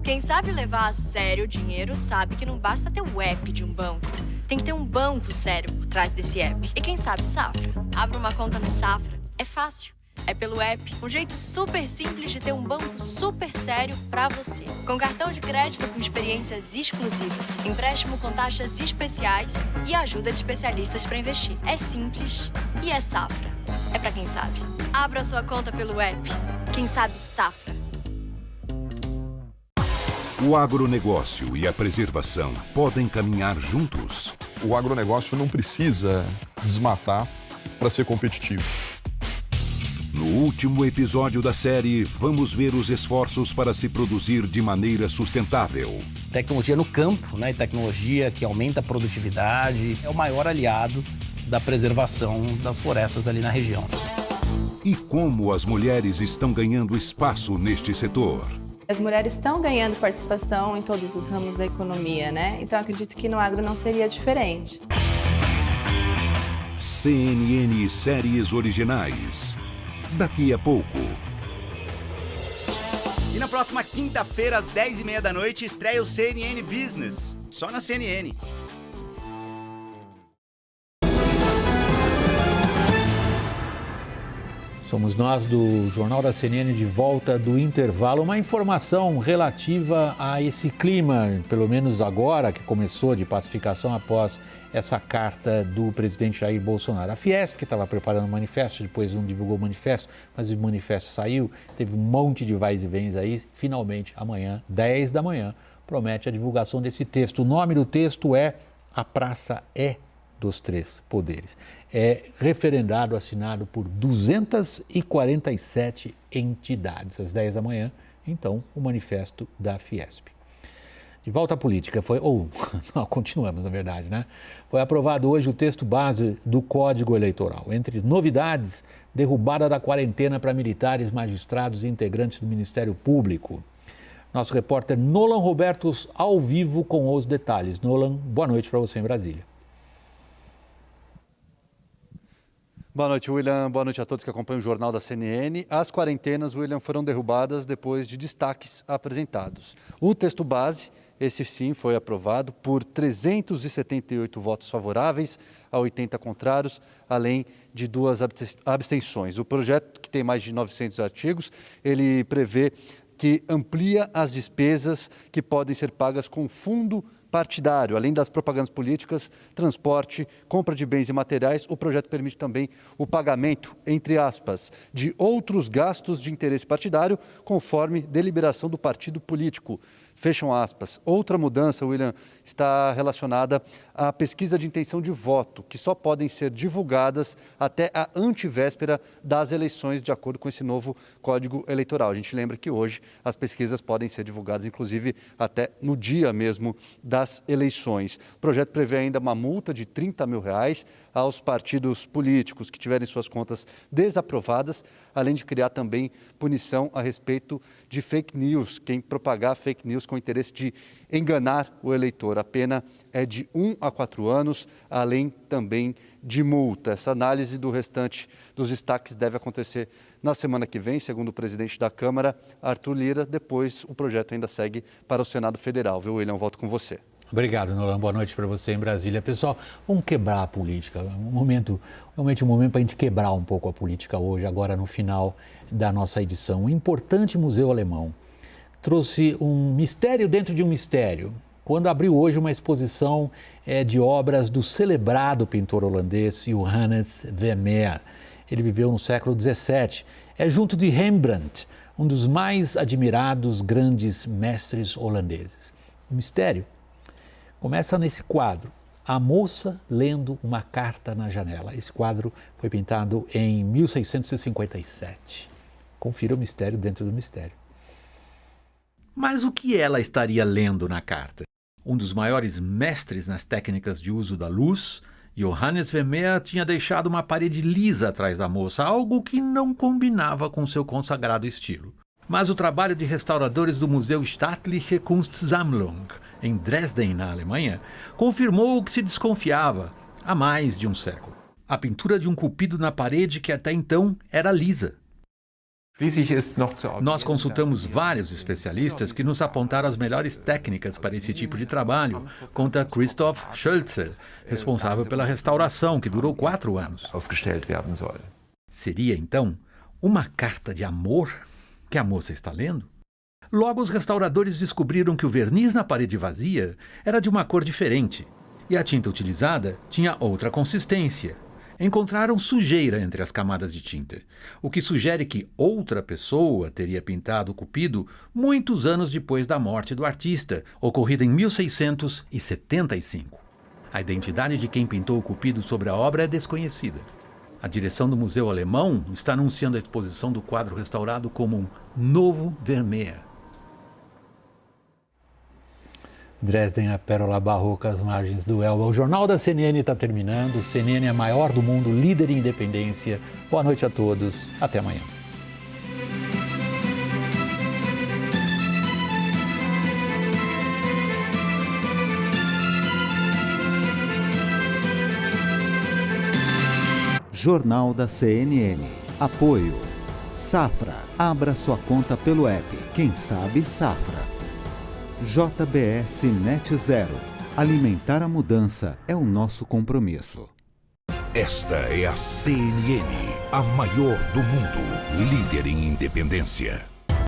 Quem sabe levar a sério o dinheiro sabe que não basta ter o app de um banco. Tem que ter um banco sério por trás desse app. E quem sabe Safra? Abre uma conta no Safra. É fácil. É pelo app. Um jeito super simples de ter um banco super sério pra você. Com cartão de crédito com experiências exclusivas, empréstimo com taxas especiais e ajuda de especialistas para investir. É simples e é Safra. É pra quem sabe. Abra sua conta pelo app. Quem sabe Safra. O agronegócio e a preservação podem caminhar juntos. O agronegócio não precisa desmatar para ser competitivo. No último episódio da série, vamos ver os esforços para se produzir de maneira sustentável. Tecnologia no campo, né? Tecnologia que aumenta a produtividade, é o maior aliado da preservação das florestas ali na região. E como as mulheres estão ganhando espaço neste setor. As mulheres estão ganhando participação em todos os ramos da economia, né? Então acredito que no agro não seria diferente. CNN Séries Originais. Daqui a pouco. E na próxima quinta-feira, às 10h30 da noite, estreia o CNN Business. Só na CNN. Somos nós do Jornal da CNN de volta do intervalo. Uma informação relativa a esse clima, pelo menos agora que começou, de pacificação após essa carta do presidente Jair Bolsonaro. A Fiesp, que estava preparando o manifesto, depois não divulgou o manifesto, mas o manifesto saiu, teve um monte de vais e vens aí. Finalmente, amanhã, 10 da manhã, promete a divulgação desse texto. O nome do texto é A Praça é dos Três Poderes. É referendado, assinado por 247 entidades. Às 10 da manhã, então, o manifesto da Fiesp. De volta à política, continuamos na verdade, né? Foi aprovado hoje o texto base do Código Eleitoral. Entre novidades, derrubada da quarentena para militares, magistrados e integrantes do Ministério Público. Nosso repórter Nolan Robertos, ao vivo com os detalhes. Nolan, boa noite para você em Brasília. Boa noite, William. Boa noite a todos que acompanham o Jornal da CNN. As quarentenas, William, foram derrubadas depois de destaques apresentados. O texto base, esse sim, foi aprovado por 378 votos favoráveis a 80 contrários, além de 2 abstenções. O projeto, que tem mais de 900 artigos, ele prevê que amplia as despesas que podem ser pagas com fundo partidário. Além das propagandas políticas, transporte, compra de bens e materiais, o projeto permite também o pagamento, entre aspas, de outros gastos de interesse partidário, conforme deliberação do partido político. Fecham aspas. Outra mudança, William, está relacionada à pesquisa de intenção de voto, que só podem ser divulgadas até a antevéspera das eleições, de acordo com esse novo Código Eleitoral. A gente lembra que hoje as pesquisas podem ser divulgadas, inclusive, até no dia mesmo das eleições. O projeto prevê ainda uma multa de R$30 mil aos partidos políticos que tiverem suas contas desaprovadas, além de criar também punição a respeito de fake news, quem propagar fake news com interesse de enganar o eleitor. A pena é de 1 a 4 anos, além também de multa. Essa análise do restante dos destaques deve acontecer na semana que vem, segundo o presidente da Câmara, Arthur Lira. Depois o projeto ainda segue para o Senado Federal. Viu, William? Volto com você. Obrigado, Nolan. Boa noite para você em Brasília. Pessoal, vamos quebrar a política. Realmente um momento para a gente quebrar um pouco a política hoje, agora no final da nossa edição. Um importante museu alemão trouxe um mistério dentro de um mistério, quando abriu hoje uma exposição de obras do celebrado pintor holandês Johannes Vermeer. Ele viveu no século XVII. É junto de Rembrandt, um dos mais admirados grandes mestres holandeses. O mistério começa nesse quadro, A Moça Lendo uma Carta na Janela. Esse quadro foi pintado em 1657. Confira o mistério dentro do mistério. Mas o que ela estaria lendo na carta? Um dos maiores mestres nas técnicas de uso da luz, Johannes Vermeer tinha deixado uma parede lisa atrás da moça, algo que não combinava com seu consagrado estilo. Mas o trabalho de restauradores do Museu Staatliche Kunstsammlung, em Dresden, na Alemanha, confirmou o que se desconfiava há mais de um século. A pintura de um cupido na parede que até então era lisa. Nós consultamos vários especialistas que nos apontaram as melhores técnicas para esse tipo de trabalho, conta Christoph Schölzer, responsável pela restauração, que durou 4 anos. Seria, então, uma carta de amor que a moça está lendo? Logo, os restauradores descobriram que o verniz na parede vazia era de uma cor diferente e a tinta utilizada tinha outra consistência. Encontraram sujeira entre as camadas de tinta, o que sugere que outra pessoa teria pintado o cupido muitos anos depois da morte do artista, ocorrida em 1675. A identidade de quem pintou o cupido sobre a obra é desconhecida. A direção do Museu Alemão está anunciando a exposição do quadro restaurado como um novo Vermeer. Dresden, a pérola barroca às margens do Elba. O Jornal da CNN está terminando. CNN é a maior do mundo, líder em independência. Boa noite a todos. Até amanhã. Jornal da CNN. Apoio. Safra. Abra sua conta pelo app. Quem sabe Safra. JBS Net Zero. Alimentar a mudança é o nosso compromisso. Esta é a CNN, a maior do mundo, líder em independência.